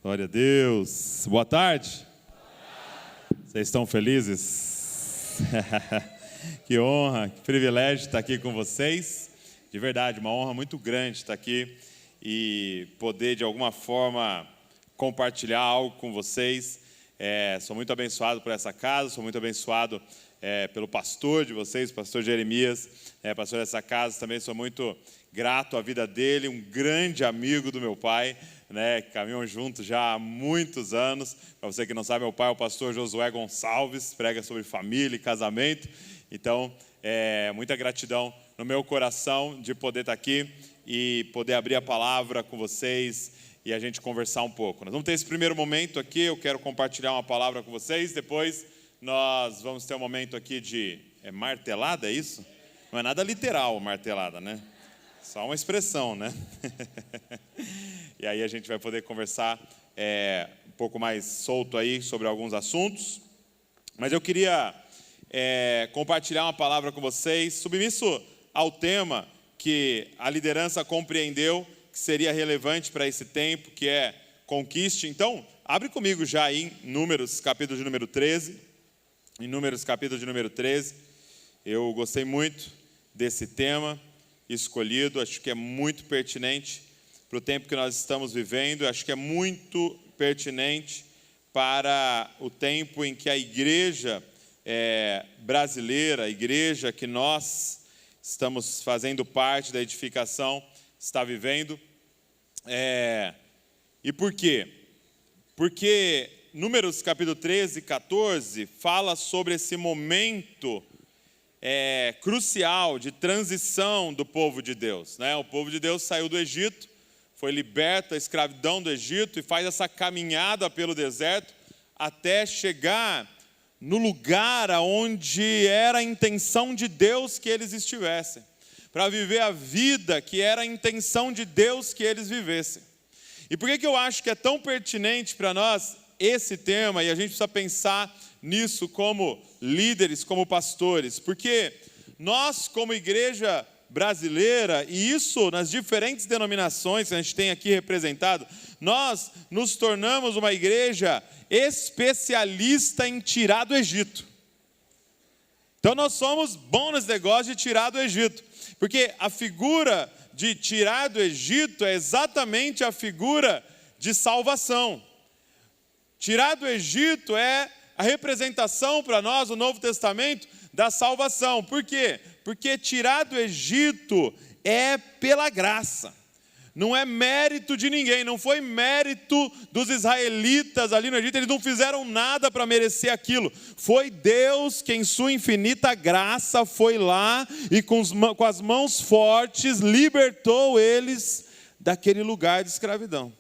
Glória a Deus. Boa tarde. Vocês estão felizes? Que honra, que privilégio estar aqui com vocês. De verdade, uma honra muito grande estar aqui e poder, de alguma forma, compartilhar algo com vocês. Sou muito abençoado por essa casa, sou muito abençoado pelo pastor de vocês, pastor Jeremias, pastor dessa casa. Também sou muito grato à vida dele, um grande amigo do meu pai, que caminham juntos já há muitos anos. Para você que não sabe, meu pai é o pastor Josué Gonçalves, prega sobre família e casamento. Então, muita gratidão no meu coração de poder estar aqui e poder abrir a palavra com vocês e a gente conversar um pouco. Nós vamos ter esse primeiro momento aqui, eu quero compartilhar uma palavra com vocês, depois nós vamos ter um momento aqui de martelada, é isso? Não é nada literal martelada, né? Só uma expressão, né? E aí a gente vai poder conversar um pouco mais solto aí sobre alguns assuntos. Mas eu queria compartilhar uma palavra com vocês, submisso ao tema que a liderança compreendeu que seria relevante para esse tempo, que é conquiste. Então, abre comigo já aí em Números, capítulo de número 13. Em Números, capítulo de número 13. Eu gostei muito desse tema escolhido, acho que é muito pertinente para o tempo que nós estamos vivendo, acho que é muito pertinente para o tempo em que a igreja brasileira, a igreja que nós estamos fazendo parte da edificação, está vivendo. E por quê? Porque Números capítulo 13 e 14 fala sobre esse momento crucial de transição do povo de Deus, né? O povo de Deus saiu do Egito, foi liberto da escravidão do Egito e faz essa caminhada pelo deserto até chegar no lugar onde era a intenção de Deus que eles estivessem, para viver a vida que era a intenção de Deus que eles vivessem. E por que eu acho que é tão pertinente para nós esse tema, e a gente precisa pensar nisso como líderes, como pastores? Porque nós, como igreja brasileira, e isso nas diferentes denominações que a gente tem aqui representado, nós nos tornamos uma igreja especialista em tirar do Egito. Então nós somos bons nesse negócio de tirar do Egito, porque a figura de tirar do Egito é exatamente a figura de salvação. Tirar do Egito é a representação para nós, o Novo Testamento, da salvação. Por quê? Porque tirar do Egito é pela graça. Não é mérito de ninguém, não foi mérito dos israelitas ali no Egito, eles não fizeram nada para merecer aquilo. Foi Deus que em sua infinita graça foi lá e com as mãos fortes libertou eles daquele lugar de escravidão.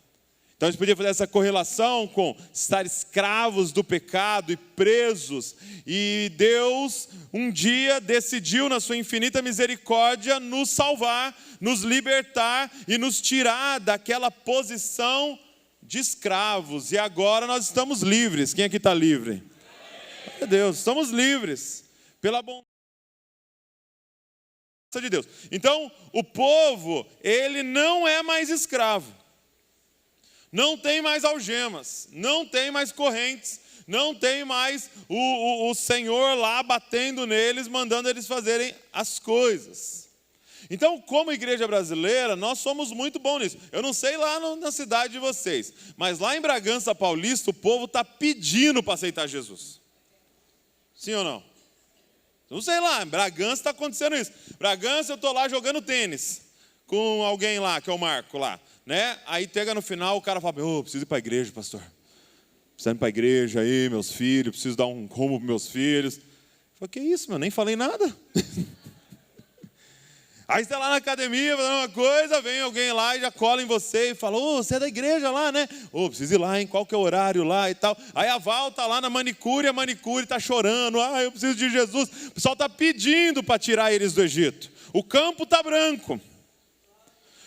Então a gente podia fazer essa correlação com estar escravos do pecado e presos. E Deus um dia decidiu na sua infinita misericórdia nos salvar, nos libertar e nos tirar daquela posição de escravos. E agora nós estamos livres. Quem aqui está livre? Meu Deus, estamos livres pela bondade de Deus. Então o povo, ele não é mais escravo. Não tem mais algemas, não tem mais correntes, não tem mais o Senhor lá batendo neles, mandando eles fazerem as coisas. Então, como igreja brasileira, nós somos muito bons nisso. Eu não sei lá na cidade de vocês, mas lá em Bragança Paulista, o povo está pedindo para aceitar Jesus. Sim ou não? Não sei lá, em Bragança está acontecendo isso. Bragança, eu estou lá jogando tênis com alguém lá, que é o Marco lá. Aí pega no final, o cara fala, preciso ir para a igreja, pastor. Preciso ir para a igreja aí, meus filhos, preciso dar um rumo para meus filhos. Eu falei, que isso, meu, nem falei nada. Aí você está lá na academia fazendo uma coisa, vem alguém lá e já cola em você e fala, você é da igreja lá, né? Preciso ir lá, hein? Qual que é o horário lá e tal. Aí a Val está lá na manicure, a manicure está chorando, eu preciso de Jesus. O pessoal está pedindo para tirar eles do Egito. O campo está branco.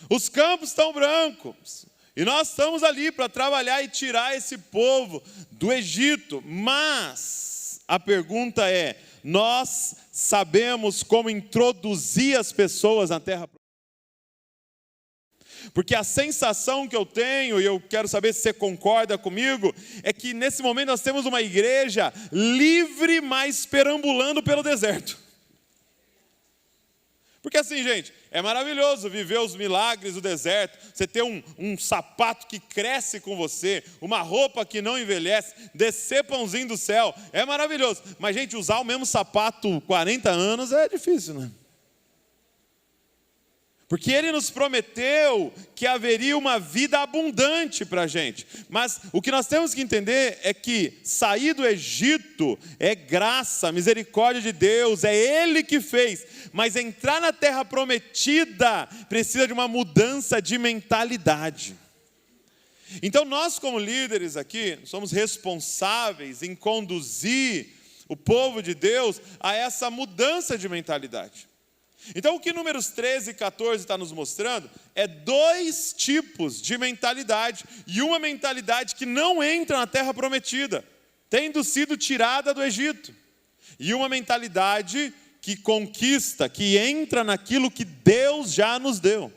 Os campos estão brancos. E nós estamos ali para trabalhar e tirar esse povo do Egito. Mas a pergunta é, nós sabemos como introduzir as pessoas na terra prometida? Porque a sensação que eu tenho, e eu quero saber se você concorda comigo, é que nesse momento nós temos uma igreja livre, mas perambulando pelo deserto. Porque assim, gente, é maravilhoso viver os milagres do deserto, você ter um sapato que cresce com você, uma roupa que não envelhece, descer pãozinho do céu, é maravilhoso. Mas, gente, usar o mesmo sapato 40 anos é difícil, né? Porque Ele nos prometeu que haveria uma vida abundante para a gente. Mas o que nós temos que entender é que sair do Egito é graça, misericórdia de Deus, é Ele que fez. Mas entrar na terra prometida precisa de uma mudança de mentalidade. Então nós, como líderes aqui, somos responsáveis em conduzir o povo de Deus a essa mudança de mentalidade. Então o que Números 13 e 14 está nos mostrando é dois tipos de mentalidade, e uma mentalidade que não entra na terra prometida, tendo sido tirada do Egito, e uma mentalidade que conquista, que entra naquilo que Deus já nos deu.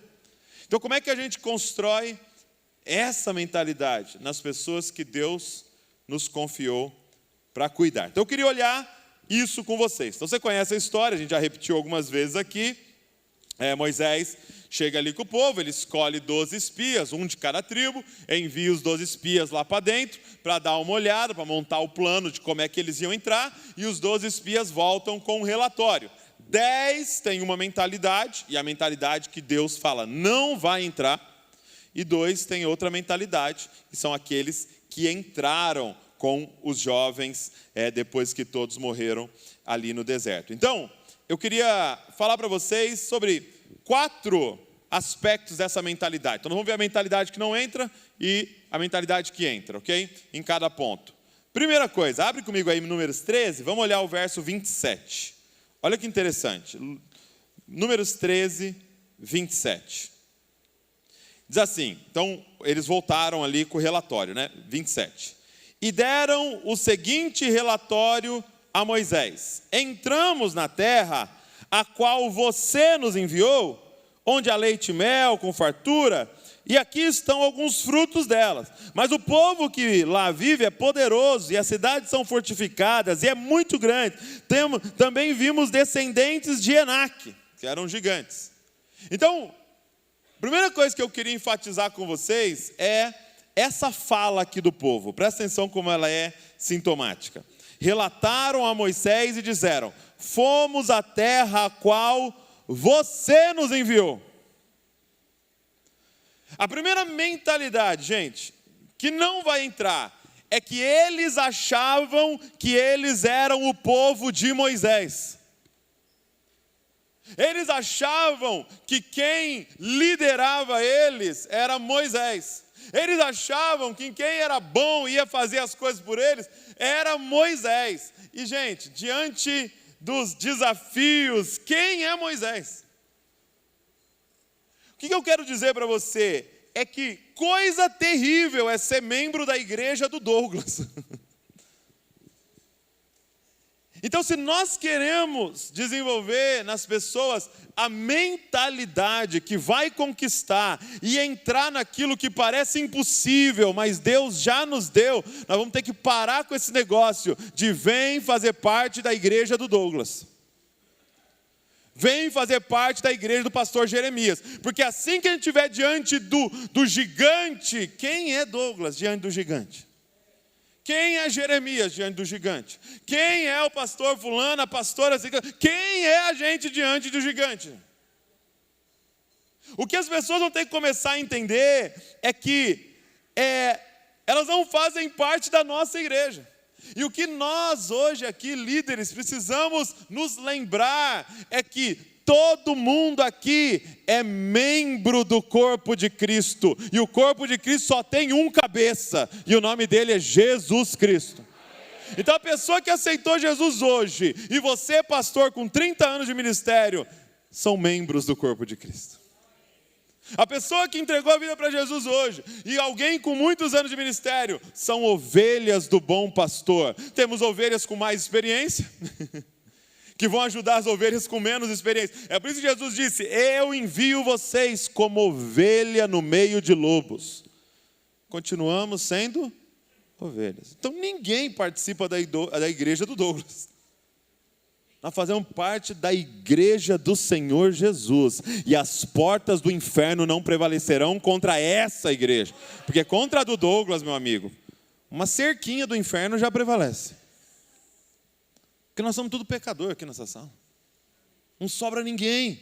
Então como é que a gente constrói essa mentalidade nas pessoas que Deus nos confiou para cuidar? Então eu queria olhar isso com vocês. Então você conhece a história, a gente já repetiu algumas vezes aqui. Moisés chega ali com o povo, ele escolhe 12 espias, um de cada tribo, envia os 12 espias lá para dentro, para dar uma olhada, para montar o plano de como é que eles iam entrar, e os 12 espias voltam com um relatório. 10 têm uma mentalidade, e a mentalidade que Deus fala não vai entrar, e 2 têm outra mentalidade, que são aqueles que entraram com os jovens, depois que todos morreram ali no deserto. Então, eu queria falar para vocês sobre 4 aspectos dessa mentalidade. Então, nós vamos ver a mentalidade que não entra e a mentalidade que entra, ok? Em cada ponto. Primeira coisa, abre comigo aí Números 13, vamos olhar o verso 27. Olha que interessante. Números 13, 27. Diz assim, então, eles voltaram ali com o relatório, né? 27. E deram o seguinte relatório a Moisés: entramos na terra a qual você nos enviou, onde há leite e mel com fartura, e aqui estão alguns frutos delas. Mas o povo que lá vive é poderoso, e as cidades são fortificadas, e é muito grande. Também vimos descendentes de Enaque, que eram gigantes. Então, a primeira coisa que eu queria enfatizar com vocês é essa fala aqui do povo. Presta atenção como ela é sintomática. Relataram a Moisés e disseram: fomos à terra a qual você nos enviou. A primeira mentalidade, gente, que não vai entrar, é que eles achavam que eles eram o povo de Moisés. Eles achavam que quem liderava eles era Moisés. Eles achavam que quem era bom e ia fazer as coisas por eles era Moisés. E, gente, diante dos desafios, quem é Moisés? O que eu quero dizer para você é que coisa terrível é ser membro da igreja do Douglas. Então, se nós queremos desenvolver nas pessoas a mentalidade que vai conquistar e entrar naquilo que parece impossível, mas Deus já nos deu, nós vamos ter que parar com esse negócio de vem fazer parte da igreja do Douglas. Vem fazer parte da igreja do pastor Jeremias. Porque assim que a gente estiver diante do gigante, quem é Douglas diante do gigante? Quem é Jeremias diante do gigante? Quem é o pastor fulano, a pastora ciclana? Quem é a gente diante do gigante? O que as pessoas vão ter que começar a entender é que elas não fazem parte da nossa igreja. E o que nós hoje aqui, líderes, precisamos nos lembrar é que todo mundo aqui é membro do corpo de Cristo. E o corpo de Cristo só tem um cabeça. E o nome dele é Jesus Cristo. Então a pessoa que aceitou Jesus hoje, e você, pastor, com 30 anos de ministério, são membros do corpo de Cristo. A pessoa que entregou a vida para Jesus hoje e alguém com muitos anos de ministério são ovelhas do bom pastor. Temos ovelhas com mais experiência, que vão ajudar as ovelhas com menos experiência. É por isso que Jesus disse: eu envio vocês como ovelha no meio de lobos. Continuamos sendo ovelhas. Então ninguém participa da igreja do Douglas. Nós fazemos parte da igreja do Senhor Jesus. E as portas do inferno não prevalecerão contra essa igreja. Porque contra a do Douglas, meu amigo, uma cerquinha do inferno já prevalece. Porque nós somos tudo pecador aqui nessa sala. Não sobra ninguém.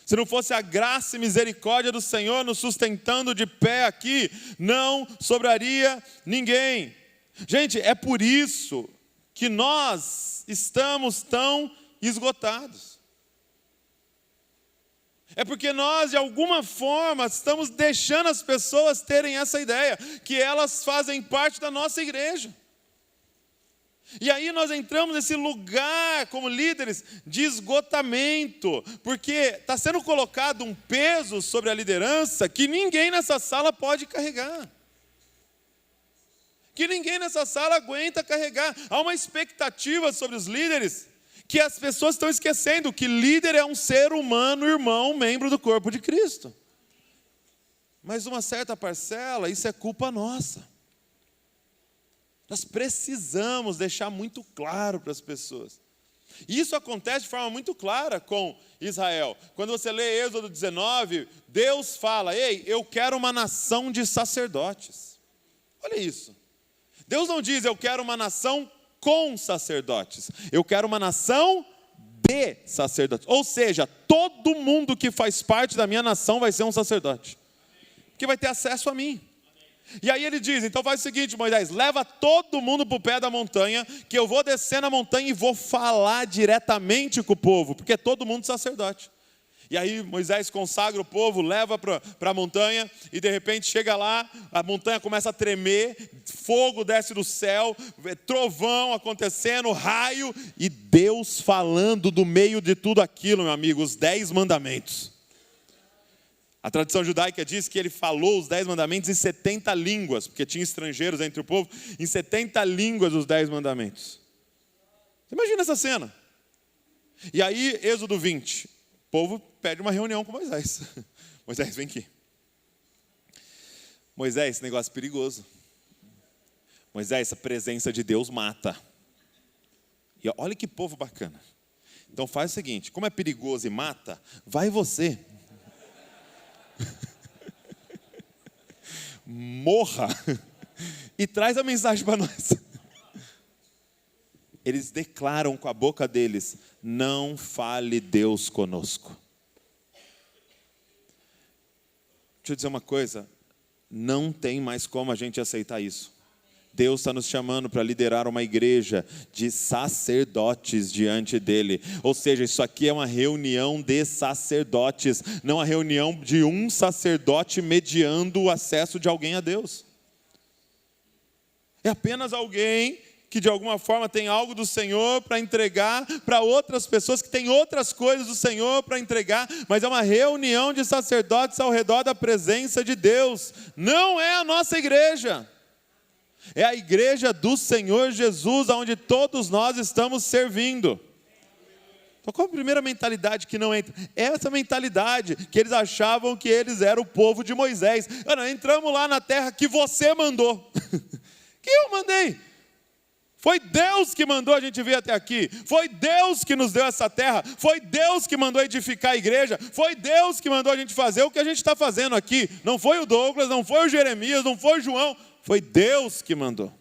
Se não fosse a graça e misericórdia do Senhor nos sustentando de pé aqui, não sobraria ninguém. Gente, é por isso que nós estamos tão esgotados. É porque nós, de alguma forma, estamos deixando as pessoas terem essa ideia, que elas fazem parte da nossa igreja. E aí nós entramos nesse lugar, como líderes, de esgotamento, porque está sendo colocado um peso sobre a liderança que ninguém nessa sala pode carregar. Que ninguém nessa sala aguenta carregar. Há uma expectativa sobre os líderes, que as pessoas estão esquecendo que líder é um ser humano, irmão, membro do corpo de Cristo. Mas uma certa parcela, isso é culpa nossa. Nós precisamos deixar muito claro para as pessoas. E isso acontece de forma muito clara com Israel. Quando você lê Êxodo 19, Deus fala: ei, eu quero uma nação de sacerdotes. Olha isso. Deus não diz: eu quero uma nação com sacerdotes. Eu quero uma nação de sacerdotes. Ou seja, todo mundo que faz parte da minha nação vai ser um sacerdote. Que vai ter acesso a mim. E aí ele diz: então faz o seguinte, Moisés, leva todo mundo para o pé da montanha, que eu vou descer na montanha e vou falar diretamente com o povo, porque é todo mundo sacerdote. E aí Moisés consagra o povo, leva para a montanha, e de repente chega lá, a montanha começa a tremer, fogo desce do céu, trovão acontecendo, raio, e Deus falando do meio de tudo aquilo, meu amigo, os 10 mandamentos. A tradição judaica diz que ele falou os 10 mandamentos em 70 línguas, porque tinha estrangeiros entre o povo, em 70 línguas os 10 mandamentos. Você imagina essa cena. E aí, Êxodo 20, o povo pede uma reunião com Moisés. Moisés, vem aqui. Moisés, esse negócio é perigoso. Moisés, essa presença de Deus mata. E olha que povo bacana. Então faz o seguinte, como é perigoso e mata, vai você. Morra e traz a mensagem para nós. Eles declaram com a boca deles: não fale Deus conosco. Deixa eu dizer uma coisa, não tem mais como a gente aceitar isso. Deus está nos chamando para liderar uma igreja de sacerdotes diante dele. Ou seja, isso aqui é uma reunião de sacerdotes, não a reunião de um sacerdote mediando o acesso de alguém a Deus. É apenas alguém que de alguma forma tem algo do Senhor para entregar para outras pessoas que têm outras coisas do Senhor para entregar, mas é uma reunião de sacerdotes ao redor da presença de Deus. Não é a nossa igreja. É a igreja do Senhor Jesus, onde todos nós estamos servindo. Então qual a primeira mentalidade que não entra? Essa mentalidade, que eles achavam que eles eram o povo de Moisés. Entramos lá na terra que você mandou. Que eu mandei? Foi Deus que mandou a gente vir até aqui. Foi Deus que nos deu essa terra. Foi Deus que mandou edificar a igreja. Foi Deus que mandou a gente fazer o que a gente está fazendo aqui. Não foi o Douglas, não foi o Jeremias, não foi o João. Foi Deus que mandou.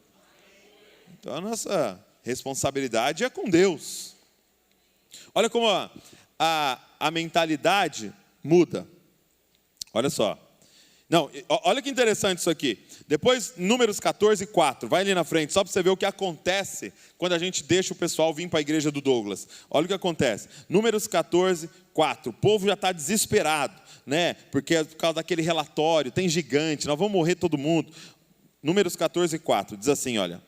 Então a nossa responsabilidade é com Deus. Olha como a mentalidade muda. Olha só. Não, olha que interessante isso aqui. Depois, Números 14, 4. Vai ali na frente, só para você ver o que acontece quando a gente deixa o pessoal vir para a igreja do Douglas. Olha o que acontece. Números 14, 4. O povo já está desesperado, né? Porque é por causa daquele relatório, tem gigante, nós vamos morrer todo mundo. Números 14, 4. Diz assim, olha.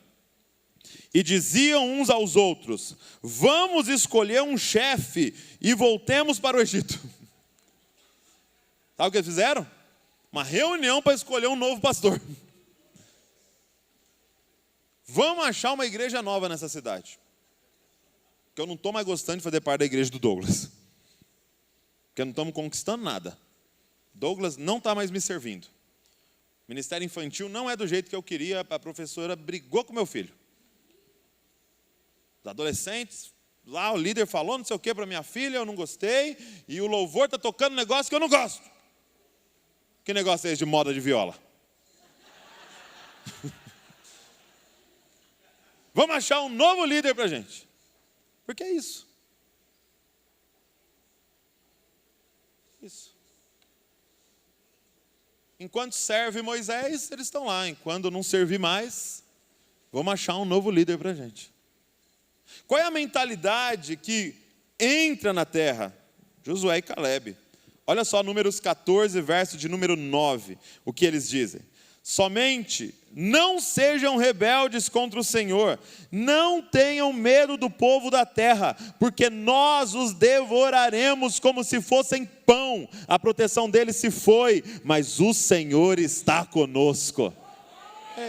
E diziam uns aos outros: vamos escolher um chefe e voltemos para o Egito. Sabe o que eles fizeram? Uma reunião para escolher um novo pastor. Vamos achar uma igreja nova nessa cidade. Porque eu não estou mais gostando de fazer parte da igreja do Douglas. Porque não estamos conquistando nada. Douglas não está mais me servindo. Ministério infantil não é do jeito que eu queria. A professora brigou com meu filho. Os adolescentes, lá o líder falou não sei o que para minha filha, eu não gostei. E o louvor está tocando um negócio que eu não gosto. Que negócio é esse de moda de viola? Vamos achar um novo líder para a gente. Porque é isso. Isso. Enquanto serve Moisés, eles estão lá. Enquanto não servir mais, vamos achar um novo líder para a gente. Qual é a mentalidade que entra na terra? Josué e Calebe. Olha só, Números 14, verso de número 9, o que eles dizem. Somente não sejam rebeldes contra o Senhor, não tenham medo do povo da terra, porque nós os devoraremos como se fossem pão. A proteção deles se foi, mas o Senhor está conosco.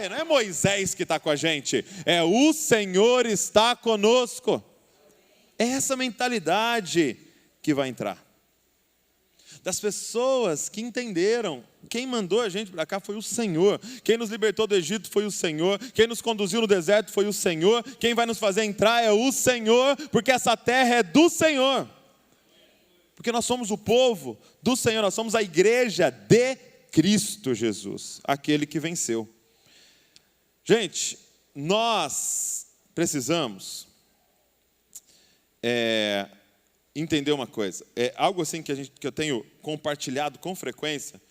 Não é Moisés que está com a gente, é o Senhor está conosco. É essa mentalidade que vai entrar. Das pessoas que entenderam, quem mandou a gente para cá foi o Senhor, quem nos libertou do Egito foi o Senhor, quem nos conduziu no deserto foi o Senhor, quem vai nos fazer entrar é o Senhor, porque essa terra é do Senhor, porque nós somos o povo do Senhor, nós somos a igreja de Cristo Jesus, aquele que venceu. Gente, nós precisamos entender uma coisa, é algo assim que eu tenho compartilhado com frequência,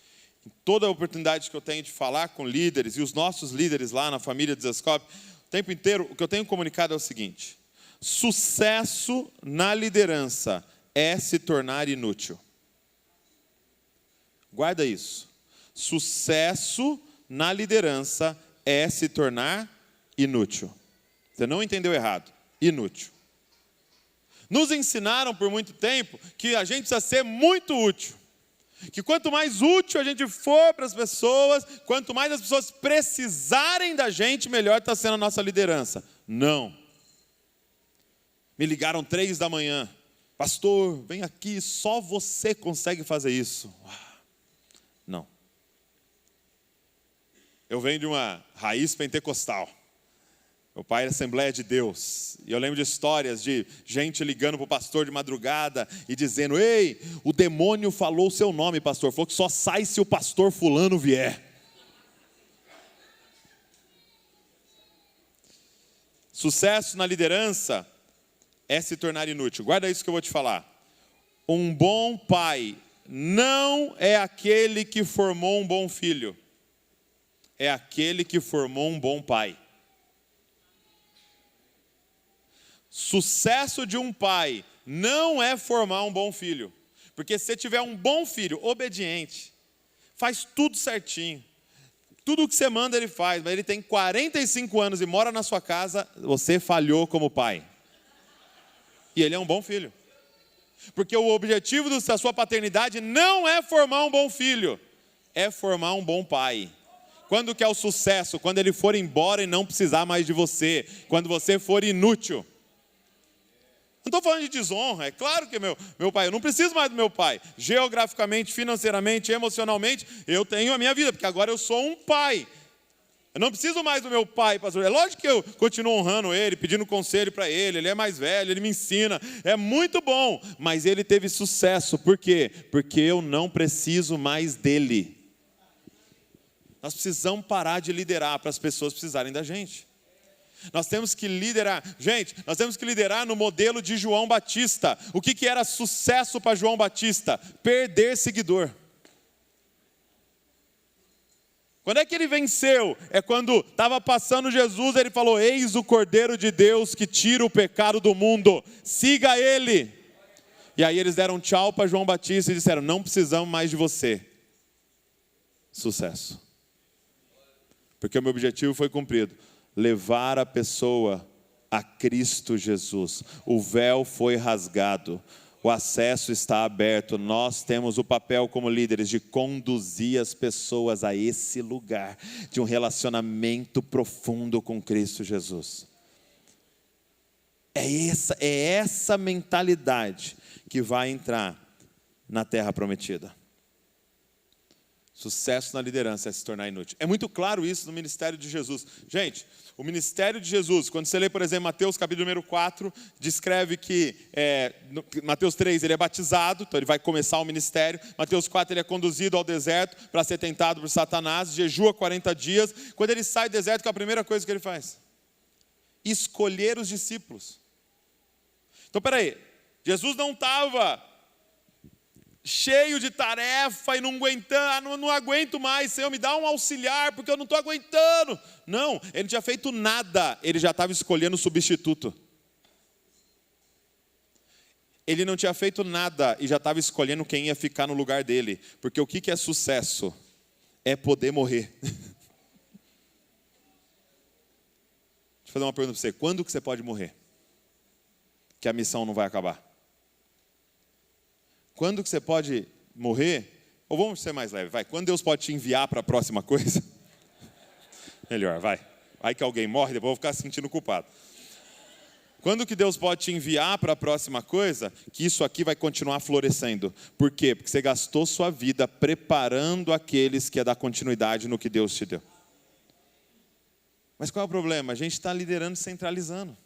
em toda a oportunidade que eu tenho de falar com líderes, e os nossos líderes lá na família de Zescope, o tempo inteiro, o que eu tenho comunicado é o seguinte: sucesso na liderança é se tornar inútil. Guarda isso. Sucesso na liderança é se tornar inútil. Você não entendeu errado. Inútil. Nos ensinaram por muito tempo que a gente precisa ser muito útil. Que quanto mais útil a gente for para as pessoas, quanto mais as pessoas precisarem da gente, melhor está sendo a nossa liderança. Não. Me ligaram 3 da manhã. Pastor, vem aqui, só você consegue fazer isso. Não. Eu venho de uma raiz pentecostal. Meu pai era Assembleia de Deus. E eu lembro de histórias de gente ligando para o pastor de madrugada e dizendo: ei, o demônio falou o seu nome, pastor. Falou que só sai se o pastor fulano vier. Sucesso na liderança é se tornar inútil. Guarda isso que eu vou te falar. Um bom pai não é aquele que formou um bom filho. É aquele que formou um bom pai. Sucesso de um pai não é formar um bom filho. Porque se você tiver um bom filho, obediente, faz tudo certinho, tudo o que você manda ele faz, mas ele tem 45 anos e mora na sua casa, você falhou como pai. E ele é um bom filho. Porque o objetivo da sua paternidade não é formar um bom filho, é formar um bom pai. Quando que é o sucesso? Quando ele for embora e não precisar mais de você. Quando você for inútil. Não estou falando de desonra, é claro que meu pai, eu não preciso mais do meu pai. Geograficamente, financeiramente, emocionalmente, eu tenho a minha vida, porque agora eu sou um pai. Eu não preciso mais do meu pai, pastor. É lógico que eu continuo honrando ele, pedindo conselho para ele é mais velho, ele me ensina, é muito bom. Mas ele teve sucesso, por quê? Porque eu não preciso mais dele. Nós precisamos parar de liderar para as pessoas precisarem da gente. Nós temos que liderar, gente, nós temos que liderar no modelo de João Batista. O que era sucesso para João Batista? Perder seguidor. Quando é que ele venceu? É quando estava passando Jesus, ele falou: eis o Cordeiro de Deus que tira o pecado do mundo, siga ele. E aí eles deram tchau para João Batista e disseram: não precisamos mais de você. Sucesso. Porque o meu objetivo foi cumprido. Levar a pessoa a Cristo Jesus. O véu foi rasgado. O o acesso está aberto. Nós temos o papel como líderes de conduzir as pessoas a esse lugar de um relacionamento profundo com Cristo Jesus. É essa mentalidade que vai entrar na terra prometida. Sucesso na liderança é se tornar inútil. É muito claro isso no ministério de Jesus. Gente, o ministério de Jesus, quando você lê, por exemplo, Mateus capítulo número 4, descreve que, Mateus 3, ele é batizado, então ele vai começar o ministério. Mateus 4, ele é conduzido ao deserto para ser tentado por Satanás, jejua 40 dias. Quando ele sai do deserto, qual é a primeira coisa que ele faz? Escolher os discípulos. Então, peraí, Jesus não estava cheio de tarefa e não aguentando, não aguento mais, Senhor, me dá um auxiliar, porque eu não estou aguentando. Não, ele não tinha feito nada, ele já estava escolhendo o substituto. Ele não tinha feito nada e já estava escolhendo quem ia ficar no lugar dele. Porque o que é sucesso? É poder morrer. Deixa eu fazer uma pergunta para você. Quando que você pode morrer? Que a missão não vai acabar. Quando que você pode morrer? Ou vamos ser mais leve, vai. Quando Deus pode te enviar para a próxima coisa? Melhor, vai. Vai que alguém morre, depois eu vou ficar se sentindo culpado. Quando que Deus pode te enviar para a próxima coisa? Que isso aqui vai continuar florescendo. Por quê? Porque você gastou sua vida preparando aqueles que ia dar continuidade no que Deus te deu. Mas qual é o problema? A gente está liderando centralizando.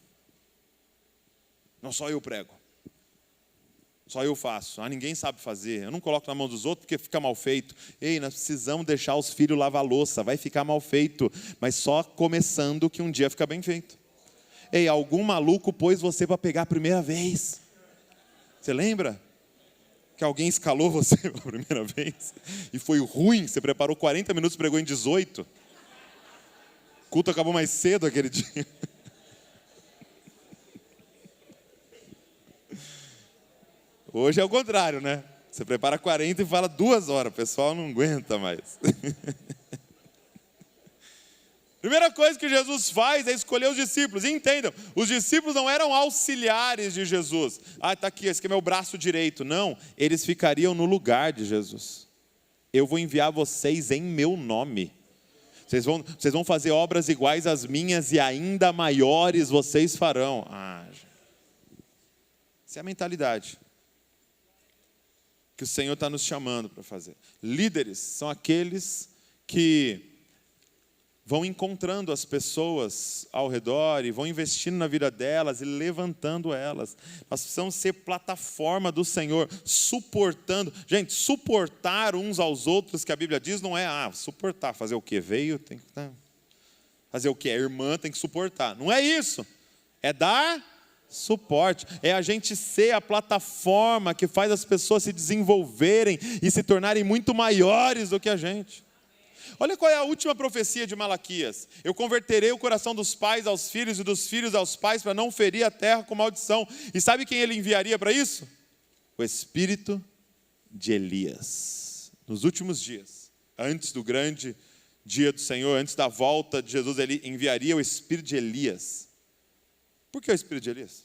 Não, só eu prego. Só eu faço. Ninguém sabe fazer. Eu não coloco na mão dos outros porque fica mal feito. Ei, nós precisamos deixar os filhos lavar louça. Vai ficar mal feito. Mas só começando que um dia fica bem feito. Ei, algum maluco pôs você para pegar a primeira vez. Você lembra? Que alguém escalou você pela primeira vez. E foi ruim. Você preparou 40 minutos e pregou em 18. O culto acabou mais cedo aquele dia. Hoje é o contrário, né? Você prepara 40 e fala 2 horas. O pessoal não aguenta mais. Primeira coisa que Jesus faz é escolher os discípulos. E entendam, os discípulos não eram auxiliares de Jesus. Está aqui, esse aqui é meu braço direito. Não, eles ficariam no lugar de Jesus. Eu vou enviar vocês em meu nome. Vocês vão fazer obras iguais às minhas e ainda maiores vocês farão. Essa é a mentalidade que o Senhor está nos chamando para fazer. Líderes são aqueles que vão encontrando as pessoas ao redor e vão investindo na vida delas e levantando elas. Nós precisamos ser plataforma do Senhor, suportando. Gente, suportar uns aos outros, que a Bíblia diz, não é suportar, fazer o quê? Veio, tem que fazer o quê? A irmã tem que suportar. Não é isso. É dar suporte. É a gente ser a plataforma que faz as pessoas se desenvolverem e se tornarem muito maiores do que a gente. Olha qual é a última profecia de Malaquias. Eu converterei o coração dos pais aos filhos e dos filhos aos pais para não ferir a terra com maldição. E sabe quem ele enviaria para isso? O espírito de Elias. Nos últimos dias, antes do grande dia do Senhor, antes da volta de Jesus, ele enviaria o espírito de Elias. Por que o espírito de Elias?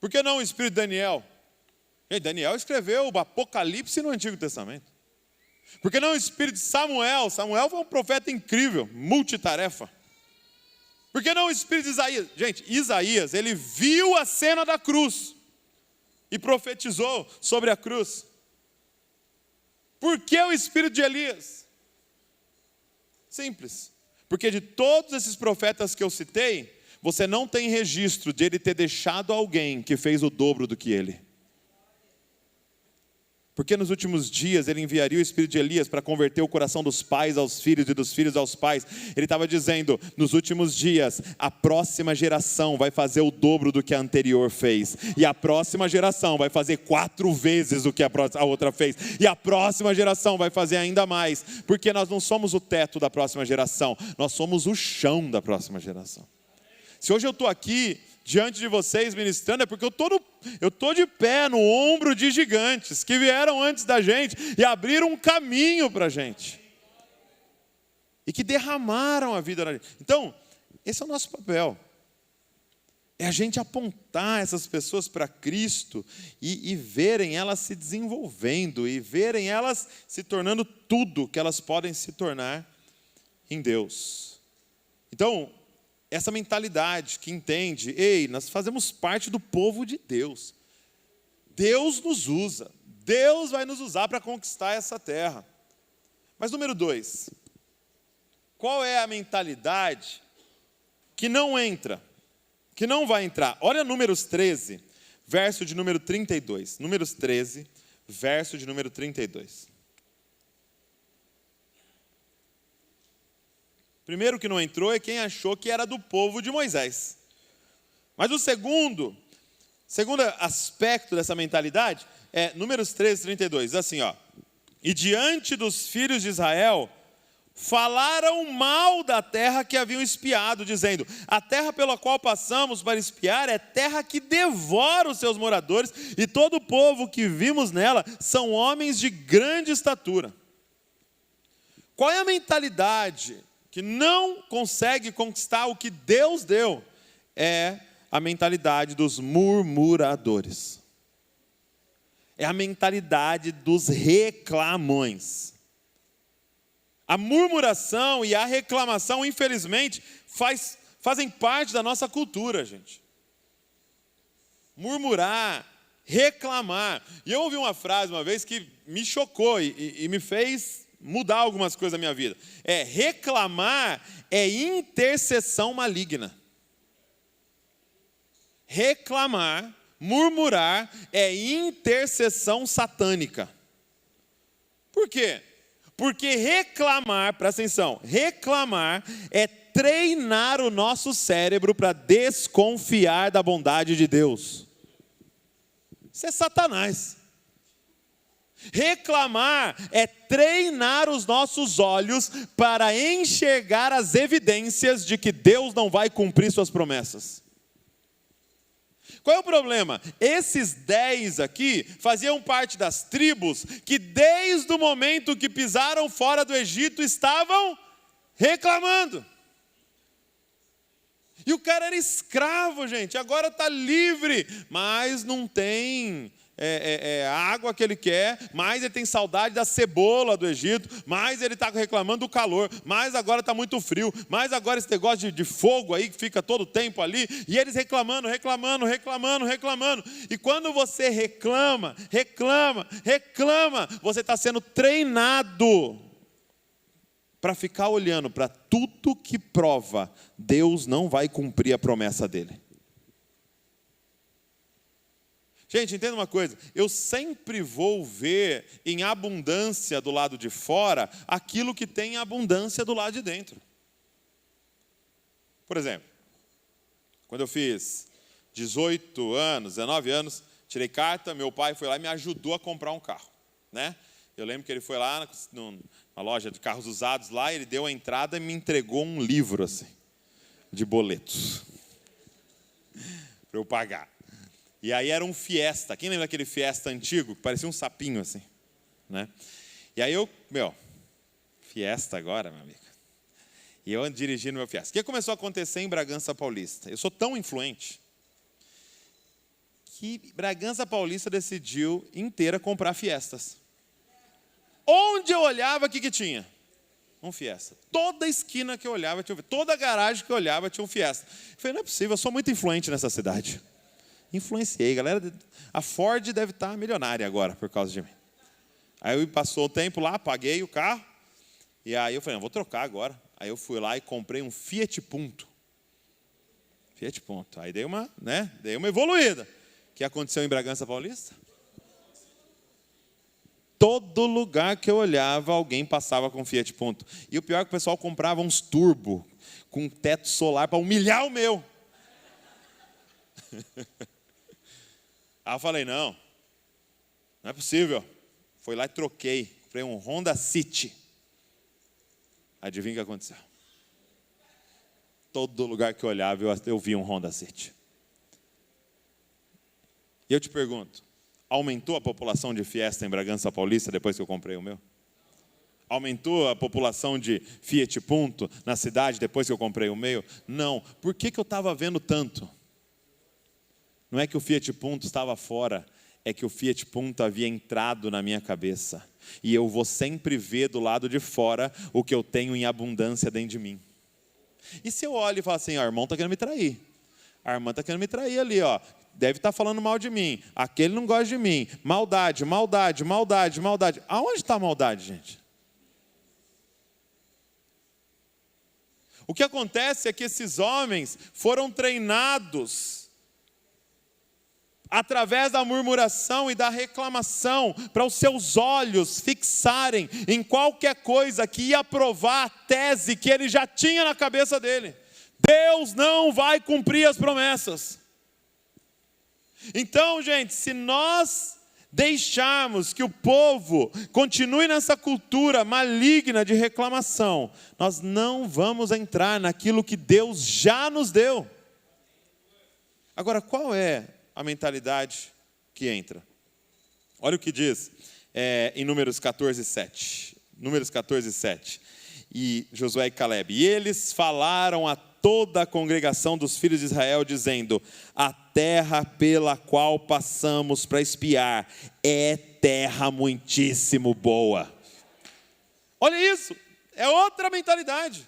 Por que não o espírito de Daniel? Daniel escreveu o Apocalipse no Antigo Testamento. Por que não o espírito de Samuel? Samuel foi um profeta incrível, multitarefa. Por que não o espírito de Isaías? Gente, Isaías, ele viu a cena da cruz e profetizou sobre a cruz. Por que o espírito de Elias? Simples. Porque de todos esses profetas que eu citei, você não tem registro de ele ter deixado alguém que fez o dobro do que ele. Porque nos últimos dias ele enviaria o espírito de Elias para converter o coração dos pais aos filhos e dos filhos aos pais. Ele estava dizendo, nos últimos dias, a próxima geração vai fazer o dobro do que a anterior fez. E a próxima geração vai fazer 4 vezes o que a outra fez. E a próxima geração vai fazer ainda mais. Porque nós não somos o teto da próxima geração, nós somos o chão da próxima geração. Se hoje eu estou aqui diante de vocês ministrando, é porque eu estou de pé no ombro de gigantes que vieram antes da gente e abriram um caminho para a gente. E que derramaram a vida na gente. Então, esse é o nosso papel. É a gente apontar essas pessoas para Cristo e verem elas se desenvolvendo, e verem elas se tornando tudo que elas podem se tornar em Deus. Então, essa mentalidade que entende, ei, nós fazemos parte do povo de Deus. Deus nos usa, Deus vai nos usar para conquistar essa terra. Mas número 2, qual é a mentalidade que não entra? Que não vai entrar? Olha Números 13, verso de número 32. Números 13, verso de número 32. Primeiro que não entrou é quem achou que era do povo de Moisés. Mas o segundo aspecto dessa mentalidade é Números 13, 32. Assim, ó. E diante dos filhos de Israel, falaram mal da terra que haviam espiado, dizendo: a terra pela qual passamos para espiar é terra que devora os seus moradores, e todo o povo que vimos nela são homens de grande estatura. Qual é a mentalidade que não consegue conquistar o que Deus deu? É a mentalidade dos murmuradores. É a mentalidade dos reclamões. A murmuração e a reclamação, infelizmente, fazem parte da nossa cultura, gente. Murmurar, reclamar. E eu ouvi uma frase uma vez que me chocou e me fez mudar algumas coisas da minha vida. Reclamar é intercessão maligna. Reclamar, murmurar é intercessão satânica. Por quê? Porque reclamar, presta atenção, reclamar é treinar o nosso cérebro para desconfiar da bondade de Deus. Isso é Satanás. Reclamar é treinar os nossos olhos para enxergar as evidências de que Deus não vai cumprir suas promessas. Qual é o problema? Esses 10 aqui faziam parte das tribos que desde o momento que pisaram fora do Egito estavam reclamando. E o cara era escravo, gente, agora está livre, mas não tem a água que ele quer, mas ele tem saudade da cebola do Egito, mas ele está reclamando do calor, mas agora está muito frio, mas agora esse negócio de fogo aí que fica todo o tempo ali, e eles reclamando. E quando você reclama, você está sendo treinado para ficar olhando para tudo que prova Deus não vai cumprir a promessa dele. Gente, entenda uma coisa, eu sempre vou ver em abundância do lado de fora aquilo que tem abundância do lado de dentro. Por exemplo, quando eu fiz 18 anos, 19 anos, tirei carta, meu pai foi lá e me ajudou a comprar um carro, né? Eu lembro que ele foi lá na loja de carros usados lá, ele deu a entrada e me entregou um livro assim, de boletos, para eu pagar. E aí era um Fiesta. Quem lembra daquele Fiesta antigo? Que parecia um sapinho assim, né? E aí Fiesta agora, meu amigo. E eu dirigindo meu Fiesta. O que começou a acontecer em Bragança Paulista? Eu sou tão influente que Bragança Paulista decidiu inteira comprar Fiestas. Onde eu olhava, o que tinha? Um Fiesta. Toda esquina que eu olhava tinha um Fiesta. Toda garagem que eu olhava tinha um Fiesta. Eu falei, não é possível, eu sou muito influente nessa cidade. Influenciei, galera. A Ford deve estar milionária agora por causa de mim. Aí passou o tempo lá, paguei o carro. E aí eu falei, não, vou trocar agora. Aí eu fui lá e comprei um Fiat Punto. Fiat Punto. Aí dei uma evoluída. O que aconteceu em Bragança Paulista? Todo lugar que eu olhava, alguém passava com Fiat Punto. E o pior é que o pessoal comprava uns turbo com teto solar para humilhar o meu. Aí eu falei, não é possível. Fui lá e troquei. Comprei um Honda City. Adivinha o que aconteceu? Todo lugar que eu olhava, eu via um Honda City. E eu te pergunto, aumentou a população de Fiesta em Bragança Paulista depois que eu comprei o meu? Aumentou a população de Fiat Punto na cidade depois que eu comprei o meu? Não. Por que eu estava vendo tanto? Não é que o Fiat Punto estava fora, é que o Fiat Punto havia entrado na minha cabeça. E eu vou sempre ver do lado de fora o que eu tenho em abundância dentro de mim. E se eu olho e falo assim, ó, o irmão está querendo me trair. A irmã está querendo me trair ali, ó. Deve estar falando mal de mim. Aquele não gosta de mim. Maldade, maldade, maldade, maldade. Aonde está a maldade, gente? O que acontece é que esses homens foram treinados através da murmuração e da reclamação, para os seus olhos fixarem em qualquer coisa que ia provar a tese que ele já tinha na cabeça dele. Deus não vai cumprir as promessas. Então, gente, se nós deixarmos que o povo continue nessa cultura maligna de reclamação, nós não vamos entrar naquilo que Deus já nos deu. Agora, qual é a mentalidade que entra? Olha o que diz em Números 14, 7. Números 14, 7. E Josué e Caleb. E eles falaram a toda a congregação dos filhos de Israel, dizendo: a terra pela qual passamos para espiar é terra muitíssimo boa. Olha isso, é outra mentalidade.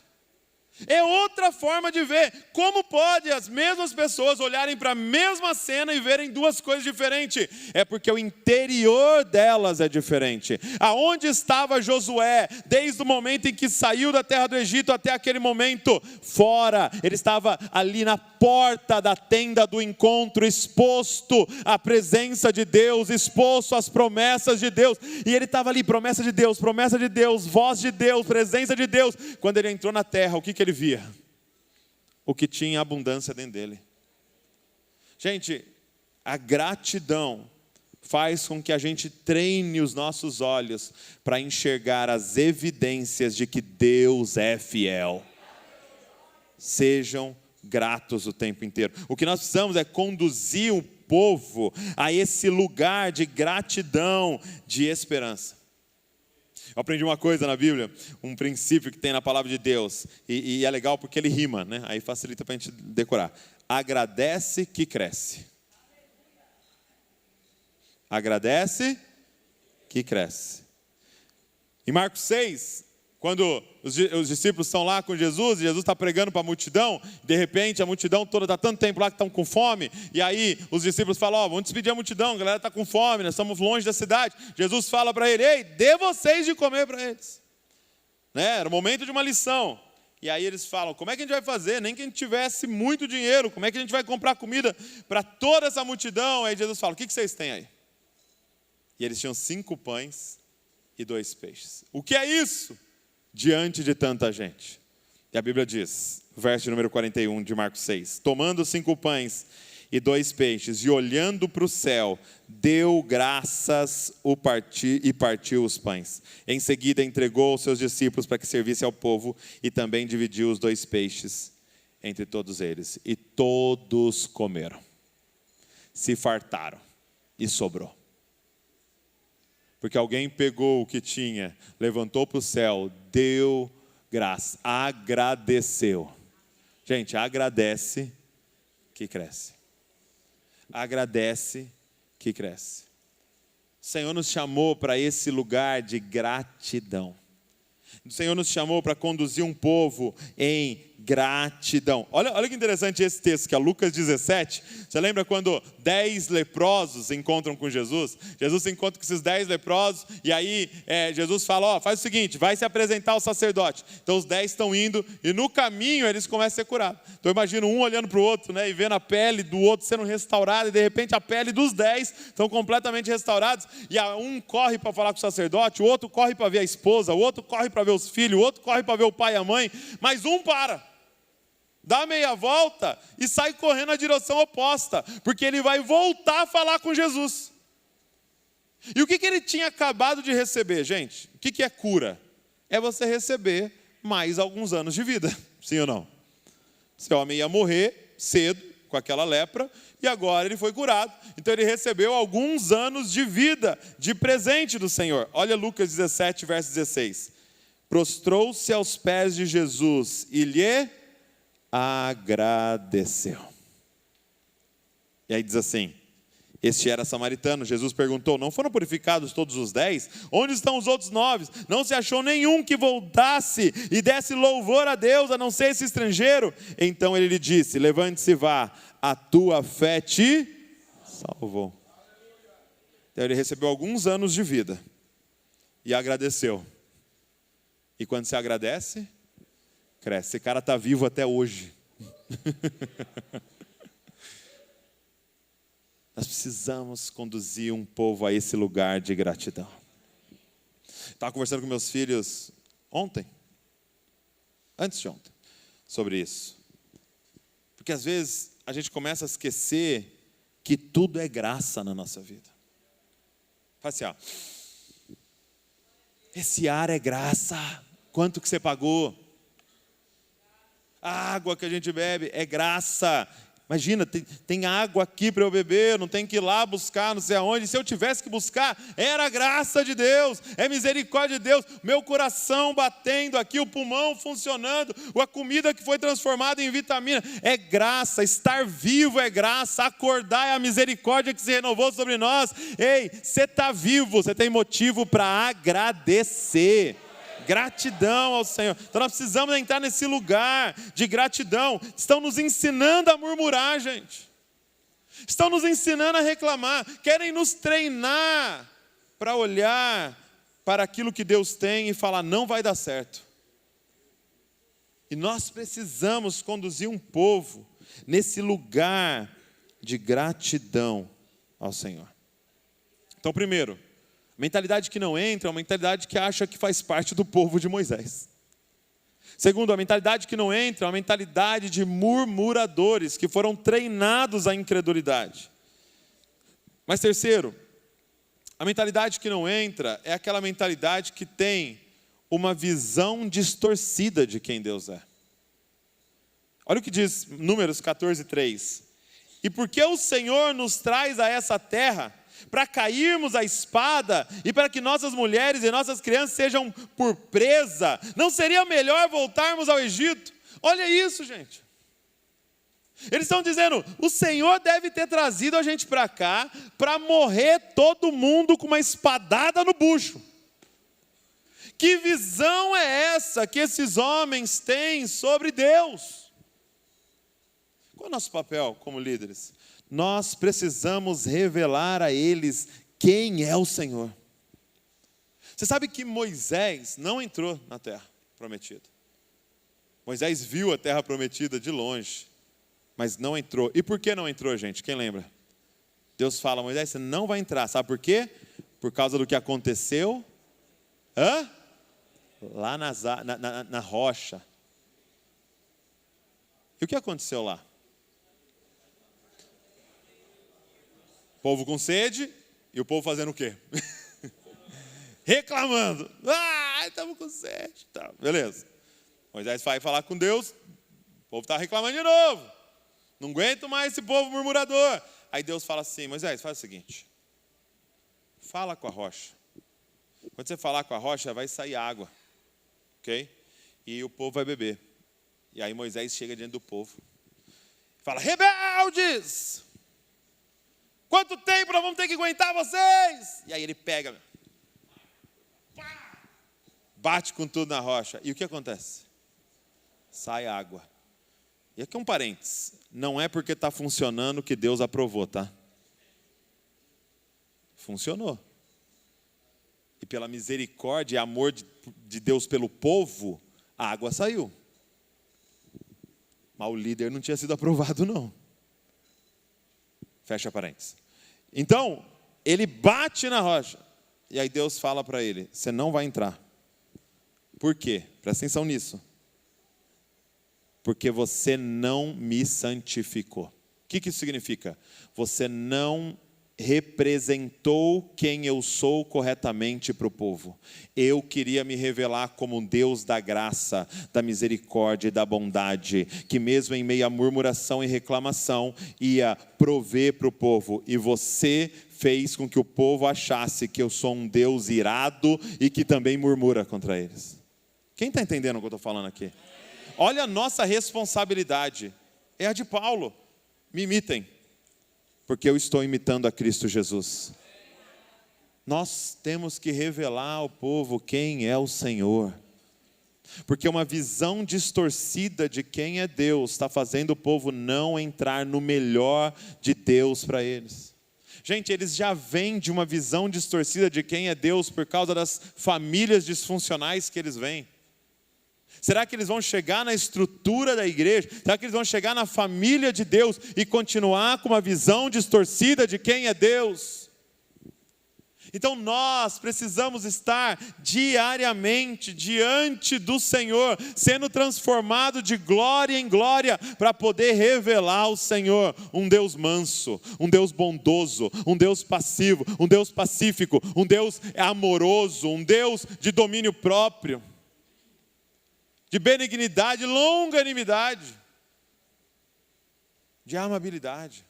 É outra forma de ver. Como pode as mesmas pessoas olharem para a mesma cena e verem duas coisas diferentes? É porque o interior delas é diferente. Aonde estava Josué, desde o momento em que saiu da terra do Egito até aquele momento? Fora. Ele estava ali na porta da tenda do encontro, exposto à presença de Deus, exposto às promessas de Deus. E ele estava ali, promessa de Deus, voz de Deus, presença de Deus. Quando ele entrou na terra, o que ele via? O que tinha abundância dentro dele. Gente, a gratidão faz com que a gente treine os nossos olhos para enxergar as evidências de que Deus é fiel. Sejam gratos o tempo inteiro. O que nós precisamos é conduzir o povo a esse lugar de gratidão, de esperança. Eu aprendi uma coisa na Bíblia, um princípio que tem na palavra de Deus, e é legal porque ele rima, né? Aí facilita para a gente decorar. Agradece que cresce. Agradece que cresce. Em Marcos 6, quando os discípulos estão lá com Jesus, e Jesus está pregando para a multidão, de repente a multidão toda está tanto tempo lá que estão com fome, e aí os discípulos falam, vamos despedir a multidão, a galera está com fome, nós estamos longe da cidade. Jesus fala para ele, ei, dê vocês de comer para eles. Né? Era o momento de uma lição. E aí eles falam, como é que a gente vai fazer? Nem que a gente tivesse muito dinheiro, como é que a gente vai comprar comida para toda essa multidão? Aí Jesus fala, o que vocês têm aí? E eles tinham 5 pães e 2 peixes. O que é isso? Diante de tanta gente. E a Bíblia diz, verso de número 41 de Marcos 6, tomando 5 pães e 2 peixes, e olhando para o céu, deu graças e partiu os pães. Em seguida entregou aos seus discípulos para que servisse ao povo, e também dividiu os 2 peixes entre todos eles. E todos comeram, se fartaram, e sobrou. Porque alguém pegou o que tinha, levantou para o céu, deu graça, agradeceu. Gente, agradece que cresce. Agradece que cresce. O Senhor nos chamou para esse lugar de gratidão. O Senhor nos chamou para conduzir um povo em gratidão. Olha que interessante esse texto, que é Lucas 17. Você lembra quando 10 leprosos encontram com Jesus? Jesus se encontra com esses 10 leprosos, e aí Jesus fala, faz o seguinte, vai se apresentar ao sacerdote. Então os 10 estão indo, e no caminho eles começam a ser curados. Então imagina um olhando para o outro, né, e vendo a pele do outro sendo restaurada, e de repente a pele dos 10 estão completamente restaurados, e um corre para falar com o sacerdote, o outro corre para ver a esposa, o outro corre para ver os filhos, o outro corre para ver o pai e a mãe, mas um para. Dá meia volta e sai correndo na direção oposta, porque ele vai voltar a falar com Jesus. E o que ele tinha acabado de receber, gente? O que é cura? É você receber mais alguns anos de vida, sim ou não? Esse homem ia morrer cedo com aquela lepra, e agora ele foi curado. Então ele recebeu alguns anos de vida, de presente do Senhor. Olha Lucas 17, verso 16. Prostrou-se aos pés de Jesus e lhe agradeceu. E aí diz assim: este era samaritano. Jesus perguntou: não foram purificados todos os 10? Onde estão os outros 9? Não se achou nenhum que voltasse e desse louvor a Deus, a não ser esse estrangeiro? Então ele lhe disse: levante-se e vá, a tua fé te salvou. Então ele recebeu alguns anos de vida e agradeceu. E quando se agradece, cresce. Esse cara está vivo até hoje. Nós precisamos conduzir um povo a esse lugar de gratidão. Estava conversando com meus filhos antes de ontem, sobre isso. Porque às vezes a gente começa a esquecer que tudo é graça na nossa vida. Faz assim, ó. Esse ar é graça. Quanto que você pagou? A água que a gente bebe é graça. Imagina, tem água aqui para eu beber, não tem que ir lá buscar, não sei aonde. Se eu tivesse que buscar, era a graça de Deus, é misericórdia de Deus. Meu coração batendo aqui, o pulmão funcionando, a comida que foi transformada em vitamina. É graça, estar vivo é graça, acordar é a misericórdia que se renovou sobre nós. Ei, você está vivo, você tem motivo para agradecer. Gratidão ao Senhor. Então nós precisamos entrar nesse lugar de gratidão. Estão nos ensinando a murmurar, gente. Estão nos ensinando a reclamar. Querem nos treinar para olhar para aquilo que Deus tem e falar: não vai dar certo. E nós precisamos conduzir um povo nesse lugar de gratidão ao Senhor. Então, primeiro, mentalidade que não entra é uma mentalidade que acha que faz parte do povo de Moisés. Segundo, a mentalidade que não entra é uma mentalidade de murmuradores que foram treinados à incredulidade. Mas terceiro, a mentalidade que não entra é aquela mentalidade que tem uma visão distorcida de quem Deus é. Olha o que diz Números 14:3. E porque o Senhor nos traz a essa terra para cairmos à espada e para que nossas mulheres e nossas crianças sejam por presa, não seria melhor voltarmos ao Egito? Olha isso, gente. Eles estão dizendo: o Senhor deve ter trazido a gente para cá para morrer todo mundo com uma espadada no bucho. Que visão é essa que esses homens têm sobre Deus? Qual é o nosso papel como líderes? Nós precisamos revelar a eles quem é o Senhor. Você sabe que Moisés não entrou na terra prometida. Moisés viu a terra prometida de longe, mas não entrou. E por que não entrou, gente? Quem lembra? Deus fala: Moisés, você não vai entrar. Sabe por quê? Por causa do que aconteceu lá na rocha. E o que aconteceu lá? O povo com sede e o povo fazendo o quê? Reclamando. Estamos com sede. Tá, beleza. Moisés vai falar com Deus, o povo está reclamando de novo. Não aguento mais esse povo murmurador. Aí Deus fala assim: Moisés, faz o seguinte. Fala com a rocha. Quando você falar com a rocha, vai sair água. Ok? E o povo vai beber. E aí Moisés chega diante do povo. Fala: rebeldes! Quanto tempo nós vamos ter que aguentar vocês? E aí ele pega, bate com tudo na rocha. E o que acontece? Sai água. E aqui um parênteses. Não é porque está funcionando que Deus aprovou, tá? Funcionou. E pela misericórdia e amor de Deus pelo povo, a água saiu. Mas o líder não tinha sido aprovado, não. Fecha parênteses. Então, ele bate na rocha. E aí Deus fala para ele: você não vai entrar. Por quê? Presta atenção nisso. Porque você não me santificou. O que isso significa? Você não representou quem eu sou corretamente para o povo. Eu queria me revelar como um Deus da graça, da misericórdia e da bondade, que mesmo em meio à murmuração e reclamação, ia prover para o povo. E você fez com que o povo achasse que eu sou um Deus irado e que também murmura contra eles. Quem está entendendo o que eu estou falando aqui? Olha a nossa responsabilidade. É a de Paulo. Me imitem. porque eu estou imitando a Cristo Jesus. Nós temos que revelar ao povo quem é o Senhor. Porque uma visão distorcida de quem é Deus está fazendo o povo não entrar no melhor de Deus para eles. Gente, eles já vêm de uma visão distorcida de quem é Deus por causa das famílias disfuncionais que eles vêm. Será que eles vão chegar na estrutura da igreja? Será que eles vão chegar na família de Deus e continuar com uma visão distorcida de quem é Deus? Então nós precisamos estar diariamente diante do Senhor, sendo transformado de glória em glória, para poder revelar o Senhor, um Deus manso, um Deus bondoso, um Deus passivo, um Deus pacífico, um Deus amoroso, um Deus de domínio próprio, de benignidade, longanimidade, de amabilidade,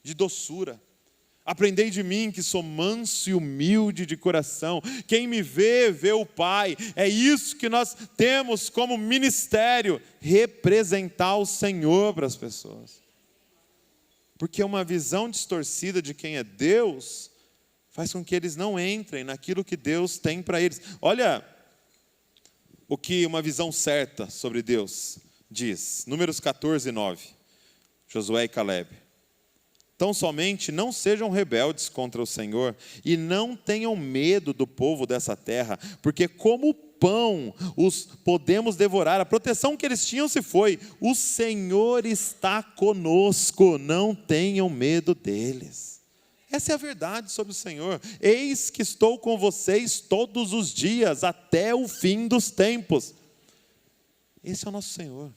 de doçura. Aprendei de mim que sou manso e humilde de coração. Quem me vê, vê o Pai. É isso que nós temos como ministério, representar o Senhor para as pessoas. Porque uma visão distorcida de quem é Deus faz com que eles não entrem naquilo que Deus tem para eles. Olha o que uma visão certa sobre Deus diz. Números 14, 9. Josué e Caleb. Tão somente não sejam rebeldes contra o Senhor e não tenham medo do povo dessa terra, porque como pão os podemos devorar. A proteção que eles tinham se foi. O Senhor está conosco, não tenham medo deles. Essa é a verdade sobre o Senhor. Eis que estou com vocês todos os dias, até o fim dos tempos. Esse é o nosso Senhor.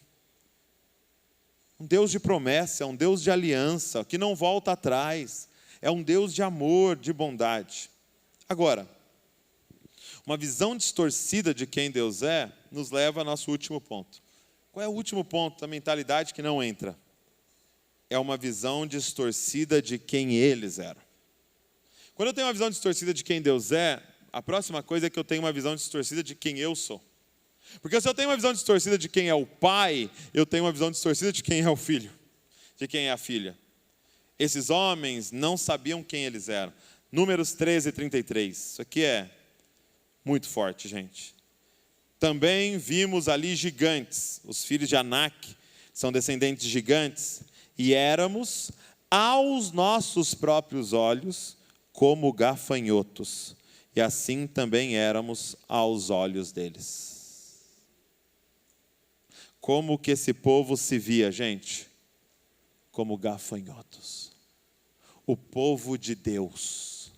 Um Deus de promessa, um Deus de aliança, que não volta atrás. É um Deus de amor, de bondade. Agora, uma visão distorcida de quem Deus é, nos leva ao nosso último ponto. Qual é o último ponto da mentalidade que não entra? É uma visão distorcida de quem eles eram. Quando eu tenho uma visão distorcida de quem Deus é, a próxima coisa é que eu tenho uma visão distorcida de quem eu sou. Porque se eu tenho uma visão distorcida de quem é o pai, eu tenho uma visão distorcida de quem é o filho, de quem é a filha. Esses homens não sabiam quem eles eram. Números 13 e 33. Isso aqui é muito forte, gente. Também vimos ali gigantes, os filhos de Anak, são descendentes de gigantes, e éramos, aos nossos próprios olhos, como gafanhotos, e assim também éramos aos olhos deles. Como que esse povo se via, gente? Como gafanhotos. O povo de Deus.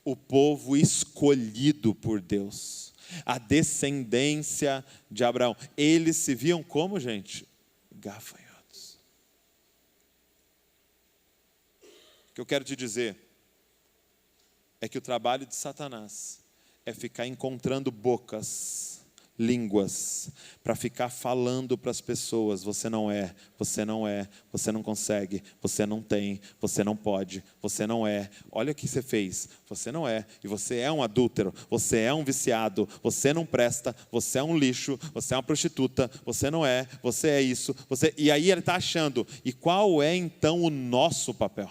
O povo escolhido por Deus. A descendência de Abraão. Eles se viam como, gente? Gafanhotos. O que eu quero te dizer é que o trabalho de Satanás é ficar encontrando bocas, línguas, para ficar falando para as pessoas: você não é, você não é, você não consegue, você não tem, você não pode, você não é, olha o que você fez, você não é, e você é um adúltero, você é um viciado, você não presta, você é um lixo, você é uma prostituta, você não é, você é isso, você... E aí ele está achando, e qual é então o nosso papel?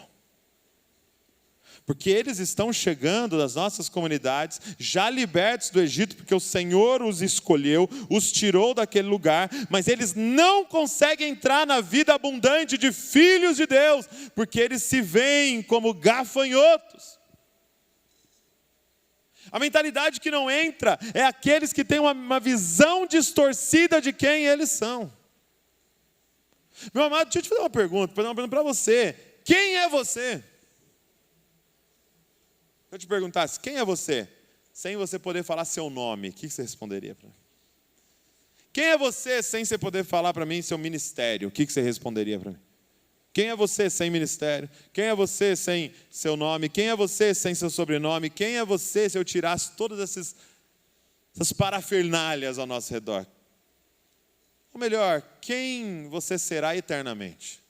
Porque eles estão chegando das nossas comunidades, já libertos do Egito, porque o Senhor os escolheu, os tirou daquele lugar, mas eles não conseguem entrar na vida abundante de filhos de Deus, porque eles se veem como gafanhotos. A mentalidade que não entra é aqueles que têm uma visão distorcida de quem eles são. Meu amado, deixa eu te fazer uma pergunta para você. Quem é você? Se eu te perguntasse, quem é você? Sem você poder falar seu nome, o que você responderia para mim? Quem é você sem você poder falar para mim seu ministério? O que você responderia para mim? Quem é você sem ministério? Quem é você sem seu nome? Quem é você sem seu sobrenome? Quem é você se eu tirasse todas essas parafernálias ao nosso redor? Ou melhor, quem você será eternamente?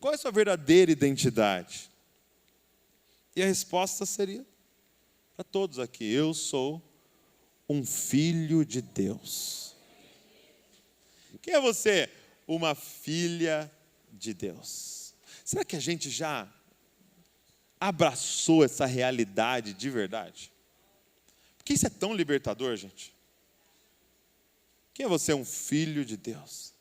Qual é a sua verdadeira identidade? E a resposta seria para todos aqui: eu sou um filho de Deus. Quem é você? Uma filha de Deus. Será que a gente já abraçou essa realidade de verdade? Porque isso é tão libertador, gente. Quem é você? Um filho de Deus.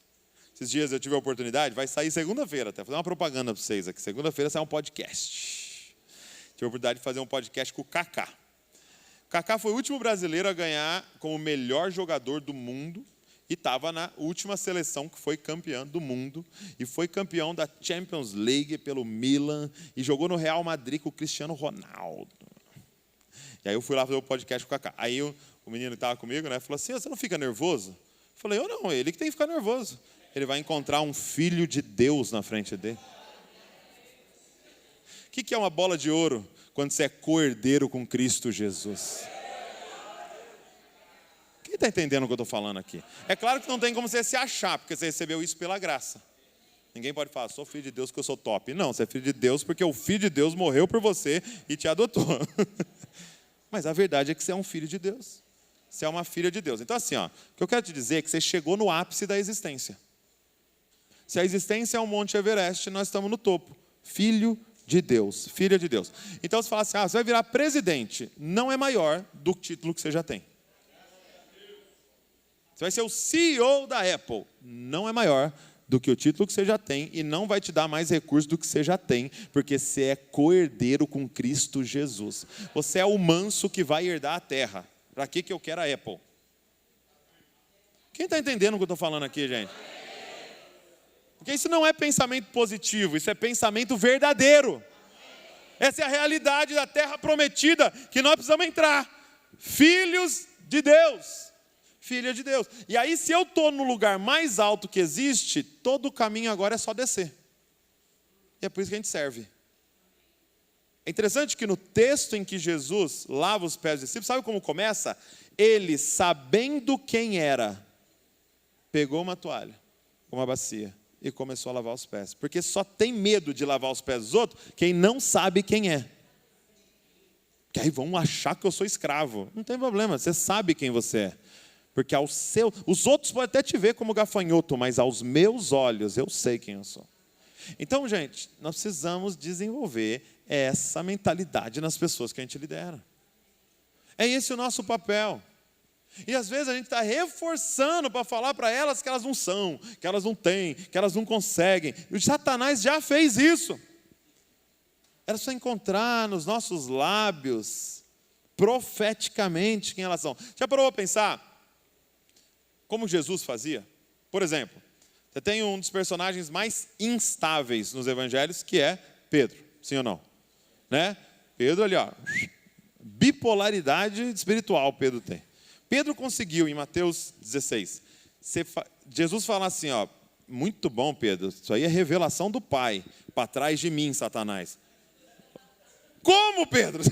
Esses dias eu tive a oportunidade, vai sair segunda-feira até, vou fazer uma propaganda para vocês aqui. Segunda-feira sai um podcast. Tive a oportunidade de fazer um podcast com o Kaká. O Kaká foi o último brasileiro a ganhar como melhor jogador do mundo e estava na última seleção que foi campeã do mundo e foi campeão da Champions League pelo Milan e jogou no Real Madrid com o Cristiano Ronaldo. E aí eu fui lá fazer o podcast com o Kaká. Aí o menino que estava comigo, né, falou assim, você não fica nervoso? Eu falei, eu não, ele que tem que ficar nervoso. Ele vai encontrar um filho de Deus na frente dele. O que é uma bola de ouro? Quando você é co-herdeiro com Cristo Jesus. Quem está entendendo o que eu estou falando aqui? É claro que não tem como você se achar, porque você recebeu isso pela graça. Ninguém pode falar, sou filho de Deus porque eu sou top. Não, você é filho de Deus porque o Filho de Deus morreu por você e te adotou. Mas a verdade é que você é um filho de Deus. Você é uma filha de Deus. Então assim, ó, o que eu quero te dizer é que você chegou no ápice da existência. Se a existência é um Monte Everest, nós estamos no topo. Filho de Deus, filha de Deus. Então você fala assim, você vai virar presidente. Não é maior do título que você já tem. Você vai ser o CEO da Apple. Não é maior do que o título que você já tem e não vai te dar mais recursos do que você já tem, porque você é co-herdeiro com Cristo Jesus. Você é o manso que vai herdar a terra. Para que eu quero a Apple? Quem está entendendo o que eu estou falando aqui, gente? Porque isso não é pensamento positivo, isso é pensamento verdadeiro. Essa é a realidade da terra prometida que nós precisamos entrar. Filhos de Deus. Filha de Deus. E aí, se eu estou no lugar mais alto que existe, todo o caminho agora é só descer. E é por isso que a gente serve. É interessante que no texto em que Jesus lava os pés dos discípulos, sabe como começa? Ele, sabendo quem era, pegou uma toalha, uma bacia, e começou a lavar os pés. Porque só tem medo de lavar os pés dos outros quem não sabe quem é. Que aí vão achar que eu sou escravo. Não tem problema, você sabe quem você é. Porque os outros podem até te ver como gafanhoto, mas aos meus olhos eu sei quem eu sou. Então, gente, nós precisamos desenvolver essa mentalidade nas pessoas que a gente lidera. É esse o nosso papel. E às vezes a gente está reforçando para falar para elas que elas não são, que elas não têm, que elas não conseguem. E o Satanás já fez isso. Era só encontrar nos nossos lábios, profeticamente, quem elas são. Já parou para pensar como Jesus fazia? Por exemplo, você tem um dos personagens mais instáveis nos evangelhos, que é Pedro. Sim ou não? Né? Pedro ali, ó, bipolaridade espiritual Pedro tem. Pedro conseguiu, em Mateus 16, Jesus fala assim, ó, muito bom, Pedro, isso aí é revelação do Pai, para trás de mim, Satanás. Como, Pedro?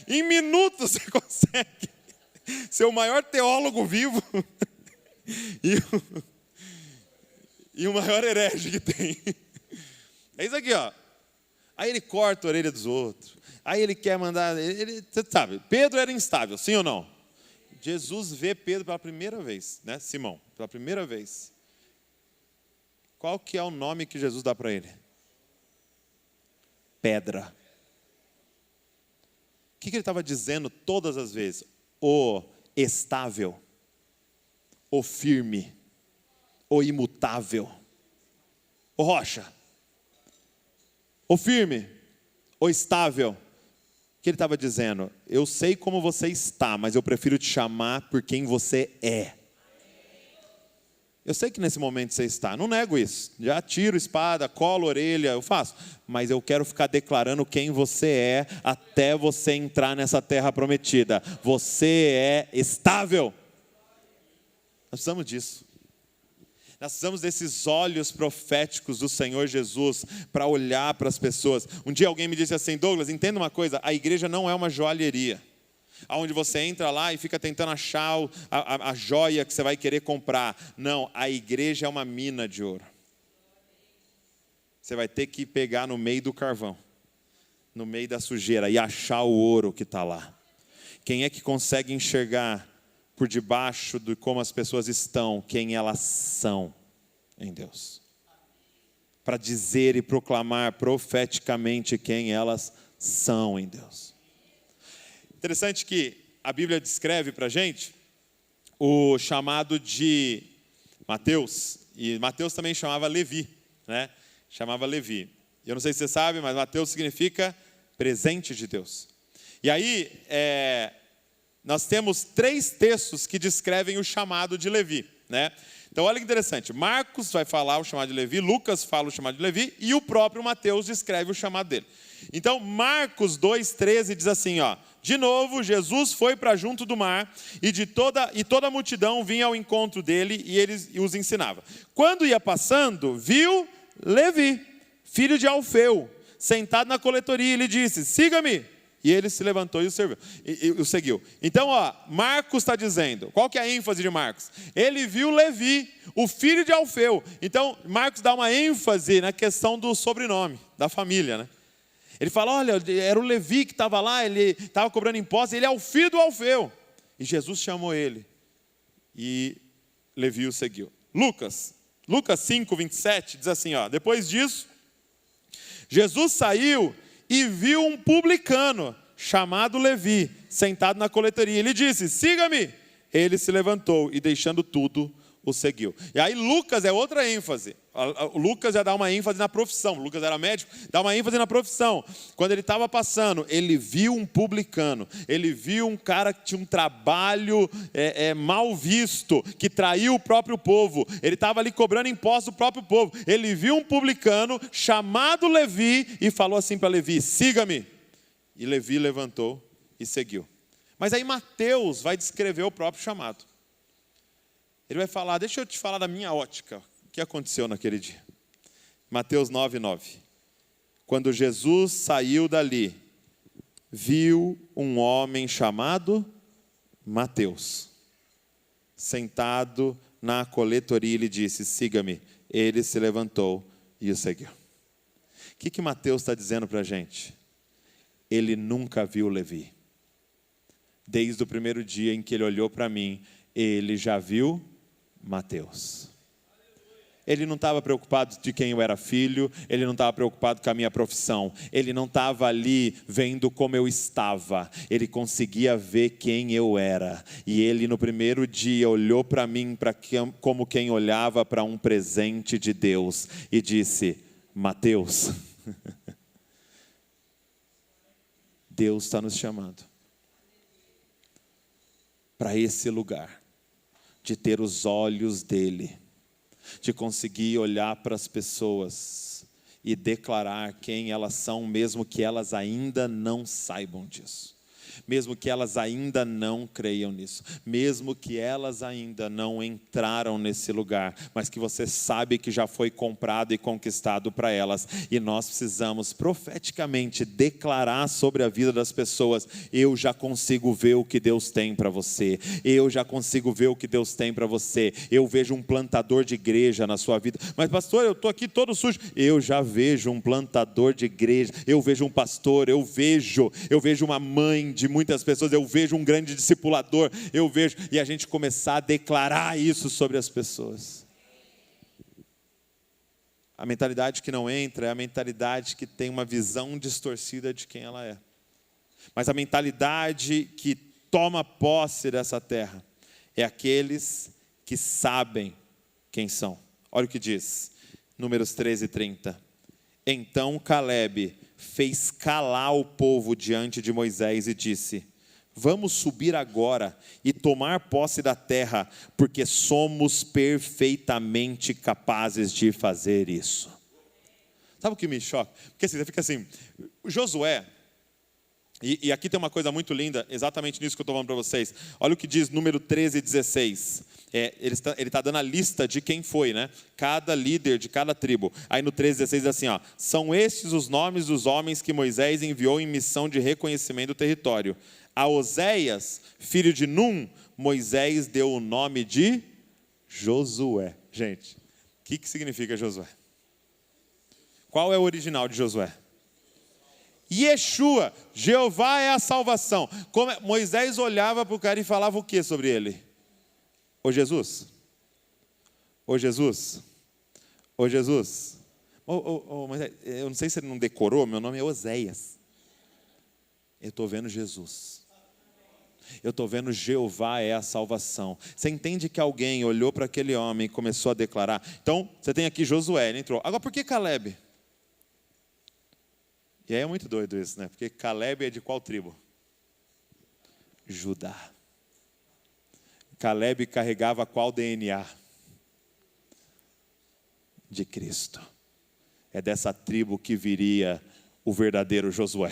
Em minutos você consegue ser o maior teólogo vivo e o maior herege que tem. É isso aqui, ó. Aí ele corta a orelha dos outros. Aí ele quer mandar... você sabe, Pedro era instável, sim ou não? Jesus vê Pedro pela primeira vez, né? Simão, pela primeira vez. Qual que é o nome que Jesus dá para ele? Pedra. O que ele estava dizendo todas as vezes? O estável, o firme, o imutável, o rocha, o firme, o estável. O que ele estava dizendo? Eu sei como você está, mas eu prefiro te chamar por quem você é. Eu sei que nesse momento você está, não nego isso. Já tiro espada, colo orelha, eu faço. Mas eu quero ficar declarando quem você é até você entrar nessa terra prometida. Você é estável. Nós precisamos disso. Nós precisamos desses olhos proféticos do Senhor Jesus para olhar para as pessoas. Um dia alguém me disse assim, Douglas, entenda uma coisa, a igreja não é uma joalheria. Onde você entra lá e fica tentando achar a joia que você vai querer comprar. Não, a igreja é uma mina de ouro. Você vai ter que pegar no meio do carvão, no meio da sujeira e achar o ouro que está lá. Quem é que consegue enxergar por debaixo de como as pessoas estão, quem elas são em Deus? para dizer e proclamar profeticamente quem elas são em Deus. Interessante que a Bíblia descreve para a gente o chamado de Mateus, e Mateus também chamava Levi, né? Chamava Levi. Eu não sei se você sabe, mas Mateus significa presente de Deus. E aí, nós temos 3 textos que descrevem o chamado de Levi, né? Então, olha que interessante. Marcos vai falar o chamado de Levi, Lucas fala o chamado de Levi, e o próprio Mateus descreve o chamado dele. Então, Marcos 2,13 diz assim, ó: de novo, Jesus foi para junto do mar, e toda a multidão vinha ao encontro dele, e ele os ensinava. Quando ia passando, viu Levi, filho de Alfeu, sentado na coletoria, e ele disse: siga-me. E ele se levantou e o seguiu. Então, ó, Marcos está dizendo, qual que é a ênfase de Marcos? Ele viu Levi, o filho de Alfeu. Então, Marcos dá uma ênfase na questão do sobrenome, da família, né? Ele fala, olha, era o Levi que estava lá, ele estava cobrando impostos, ele é o filho do Alfeu. E Jesus chamou ele, e Levi o seguiu. Lucas 5:27 diz assim, ó: depois disso, Jesus saiu e viu um publicano chamado Levi, sentado na coletoria. Ele disse: siga-me. Ele se levantou e, deixando tudo, o seguiu. E aí Lucas é outra ênfase. Lucas já dá uma ênfase na profissão. Lucas era médico, dá uma ênfase na profissão. Quando ele estava passando, ele viu um publicano. Ele viu um cara que tinha um trabalho mal visto, que traiu o próprio povo. Ele estava ali cobrando impostos do próprio povo. Ele viu um publicano chamado Levi e falou assim para Levi: siga-me. E Levi levantou e seguiu. Mas aí Mateus vai descrever o próprio chamado. Ele vai falar, deixa eu te falar da minha ótica, o que aconteceu naquele dia. Mateus 9:9. Quando Jesus saiu dali, viu um homem chamado Mateus, sentado na coletoria, e lhe disse: siga-me. Ele se levantou e o seguiu. O que Mateus está dizendo para a gente? Ele nunca viu Levi. Desde o primeiro dia em que ele olhou para mim, ele já viu Mateus. Ele não estava preocupado de quem eu era filho, ele não estava preocupado com a minha profissão, ele não estava ali vendo como eu estava, ele conseguia ver quem eu era. E ele no primeiro dia olhou para mim como quem olhava para um presente de Deus e disse: Mateus, Deus está nos chamando para esse lugar, de ter os olhos dele, de conseguir olhar para as pessoas e declarar quem elas são, mesmo que elas ainda não saibam disso, mesmo que elas ainda não creiam nisso, mesmo que elas ainda não entraram nesse lugar, mas que você sabe que já foi comprado e conquistado para elas. E nós precisamos profeticamente declarar sobre a vida das pessoas: eu já consigo ver o que Deus tem para você, eu já consigo ver o que Deus tem para você. Eu vejo um plantador de igreja na sua vida. Mas pastor, eu estou aqui todo sujo. Eu já vejo um plantador de igreja, eu vejo um pastor, eu vejo uma mãe de muitas pessoas, eu vejo um grande discipulador, eu vejo, e a gente começar a declarar isso sobre as pessoas. A mentalidade que não entra é a mentalidade que tem uma visão distorcida de quem ela é. Mas a mentalidade que toma posse dessa terra é aqueles que sabem quem são. Olha o que diz, Números 13:30. Então Calebe fez calar o povo diante de Moisés e disse: vamos subir agora e tomar posse da terra, porque somos perfeitamente capazes de fazer isso. Sabe o que me choca? Porque assim, você fica assim, Josué, e aqui tem uma coisa muito linda, exatamente nisso que eu estou falando para vocês. Olha o que diz Número 13:16. Ele está dando a lista de quem foi, né? Cada líder de cada tribo. Aí no 13:16 diz assim, ó: são estes os nomes dos homens que Moisés enviou em missão de reconhecimento do território. A Oséias, filho de Num, Moisés deu o nome de Josué. Gente, o que significa Josué? Qual é o original de Josué? Yeshua, Jeová é a salvação. Moisés olhava para o cara e falava o que sobre ele? Ô Jesus, ô Jesus, ô Jesus. Mas eu não sei se ele não decorou, meu nome é Oséias. Eu estou vendo Jesus. Eu estou vendo Jeová é a salvação. Você entende que alguém olhou para aquele homem e começou a declarar? Então, você tem aqui Josué, ele entrou. Agora, por que Caleb? E aí é muito doido isso, né? Porque Caleb é de qual tribo? Judá. Caleb carregava qual DNA? De Cristo. É dessa tribo que viria o verdadeiro Josué.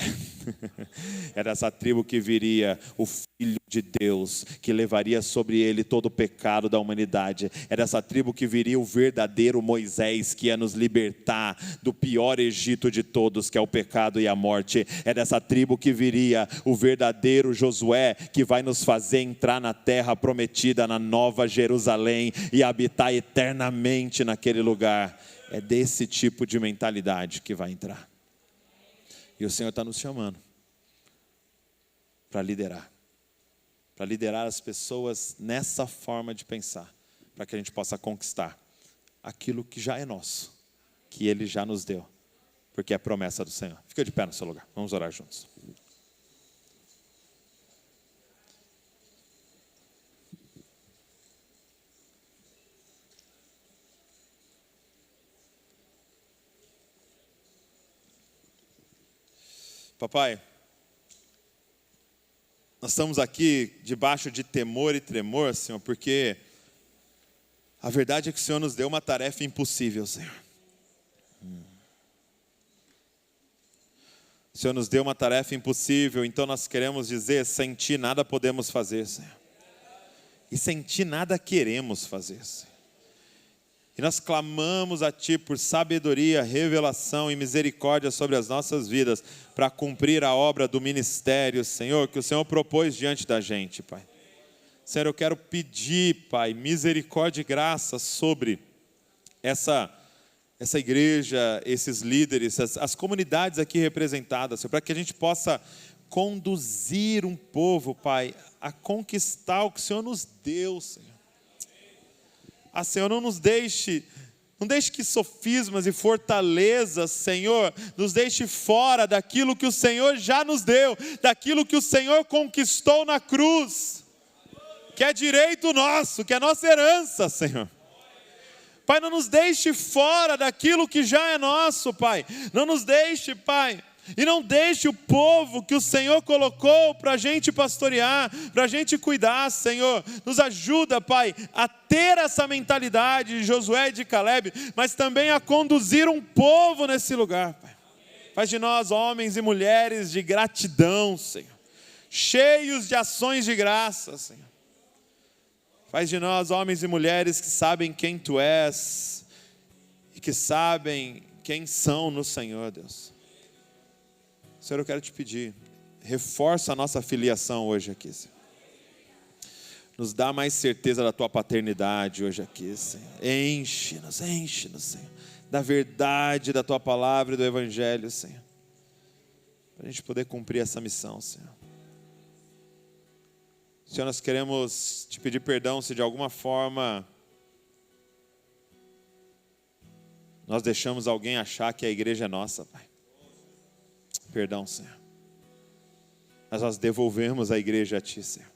É dessa tribo que viria o Filho de Deus, que levaria sobre ele todo o pecado da humanidade. É dessa tribo que viria o verdadeiro Moisés, que ia nos libertar do pior Egito de todos, que é o pecado e a morte. É dessa tribo que viria o verdadeiro Josué, que vai nos fazer entrar na terra prometida, na nova Jerusalém, e habitar eternamente naquele lugar. É desse tipo de mentalidade que vai entrar. E o Senhor está nos chamando para liderar as pessoas nessa forma de pensar, para que a gente possa conquistar aquilo que já é nosso, que Ele já nos deu, porque é promessa do Senhor. Fica de pé no seu lugar, vamos orar juntos. Papai, nós estamos aqui debaixo de temor e tremor, Senhor, porque a verdade é que o Senhor nos deu uma tarefa impossível, Senhor. O Senhor nos deu uma tarefa impossível, então nós queremos dizer, sem Ti nada podemos fazer, Senhor. E sem Ti nada queremos fazer, Senhor. E nós clamamos a Ti por sabedoria, revelação e misericórdia sobre as nossas vidas, para cumprir a obra do ministério, Senhor, que o Senhor propôs diante da gente, Pai. Senhor, eu quero pedir, Pai, misericórdia e graça sobre essa igreja, esses líderes, as comunidades aqui representadas, Senhor, para que a gente possa conduzir um povo, Pai, a conquistar o que o Senhor nos deu, Senhor. Senhor, não deixe que sofismas e fortalezas, Senhor, nos deixe fora daquilo que o Senhor já nos deu, daquilo que o Senhor conquistou na cruz, que é direito nosso, que é nossa herança, Senhor. Pai, não nos deixe fora daquilo que já é nosso, Pai. Não nos deixe, Pai. E não deixe o povo que o Senhor colocou para a gente pastorear, para a gente cuidar, Senhor. Nos ajuda, Pai, a ter essa mentalidade de Josué e de Caleb, mas também a conduzir um povo nesse lugar, Pai. Faz de nós homens e mulheres de gratidão, Senhor. Cheios de ações de graça, Senhor. Faz de nós homens e mulheres que sabem quem Tu és e que sabem quem são no Senhor, Deus. Senhor, eu quero te pedir, reforça a nossa filiação hoje aqui, Senhor. Nos dá mais certeza da Tua paternidade hoje aqui, Senhor. Enche-nos, Senhor, da verdade da Tua palavra e do Evangelho, Senhor. Para a gente poder cumprir essa missão, Senhor. Senhor, nós queremos te pedir perdão se de alguma forma nós deixamos alguém achar que a igreja é nossa, Pai. Perdão, Senhor. Mas nós devolvemos a igreja a Ti, Senhor.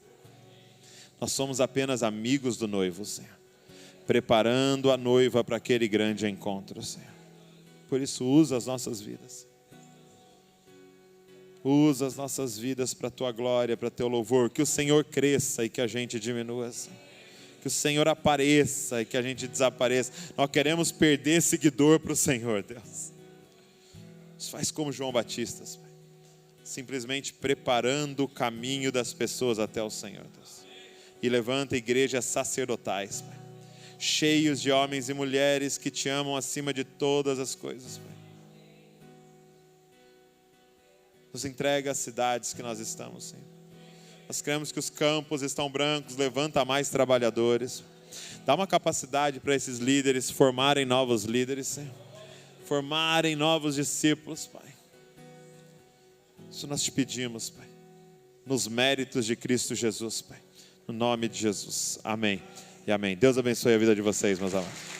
Nós somos apenas amigos do noivo, Senhor. Preparando a noiva para aquele grande encontro, Senhor. Por isso, usa as nossas vidas. Usa as nossas vidas para a Tua glória, para Teu louvor. Que o Senhor cresça e que a gente diminua, Senhor. Que o Senhor apareça e que a gente desapareça. Nós queremos perder seguidor para o Senhor, Deus. Faz como João Batista, Pai. Simplesmente preparando o caminho das pessoas até o Senhor, Deus. E levanta igrejas sacerdotais, Pai. Cheios de homens e mulheres que Te amam acima de todas as coisas, Pai. Nos entrega as cidades que nós estamos, Senhor. Nós cremos que os campos estão brancos, levanta mais trabalhadores. Dá uma capacidade para esses líderes formarem novos líderes, Senhor. Formarem novos discípulos, Pai. Isso nós te pedimos, Pai. Nos méritos de Cristo Jesus, Pai. No nome de Jesus. Amém e amém. Deus abençoe a vida de vocês, meus amados.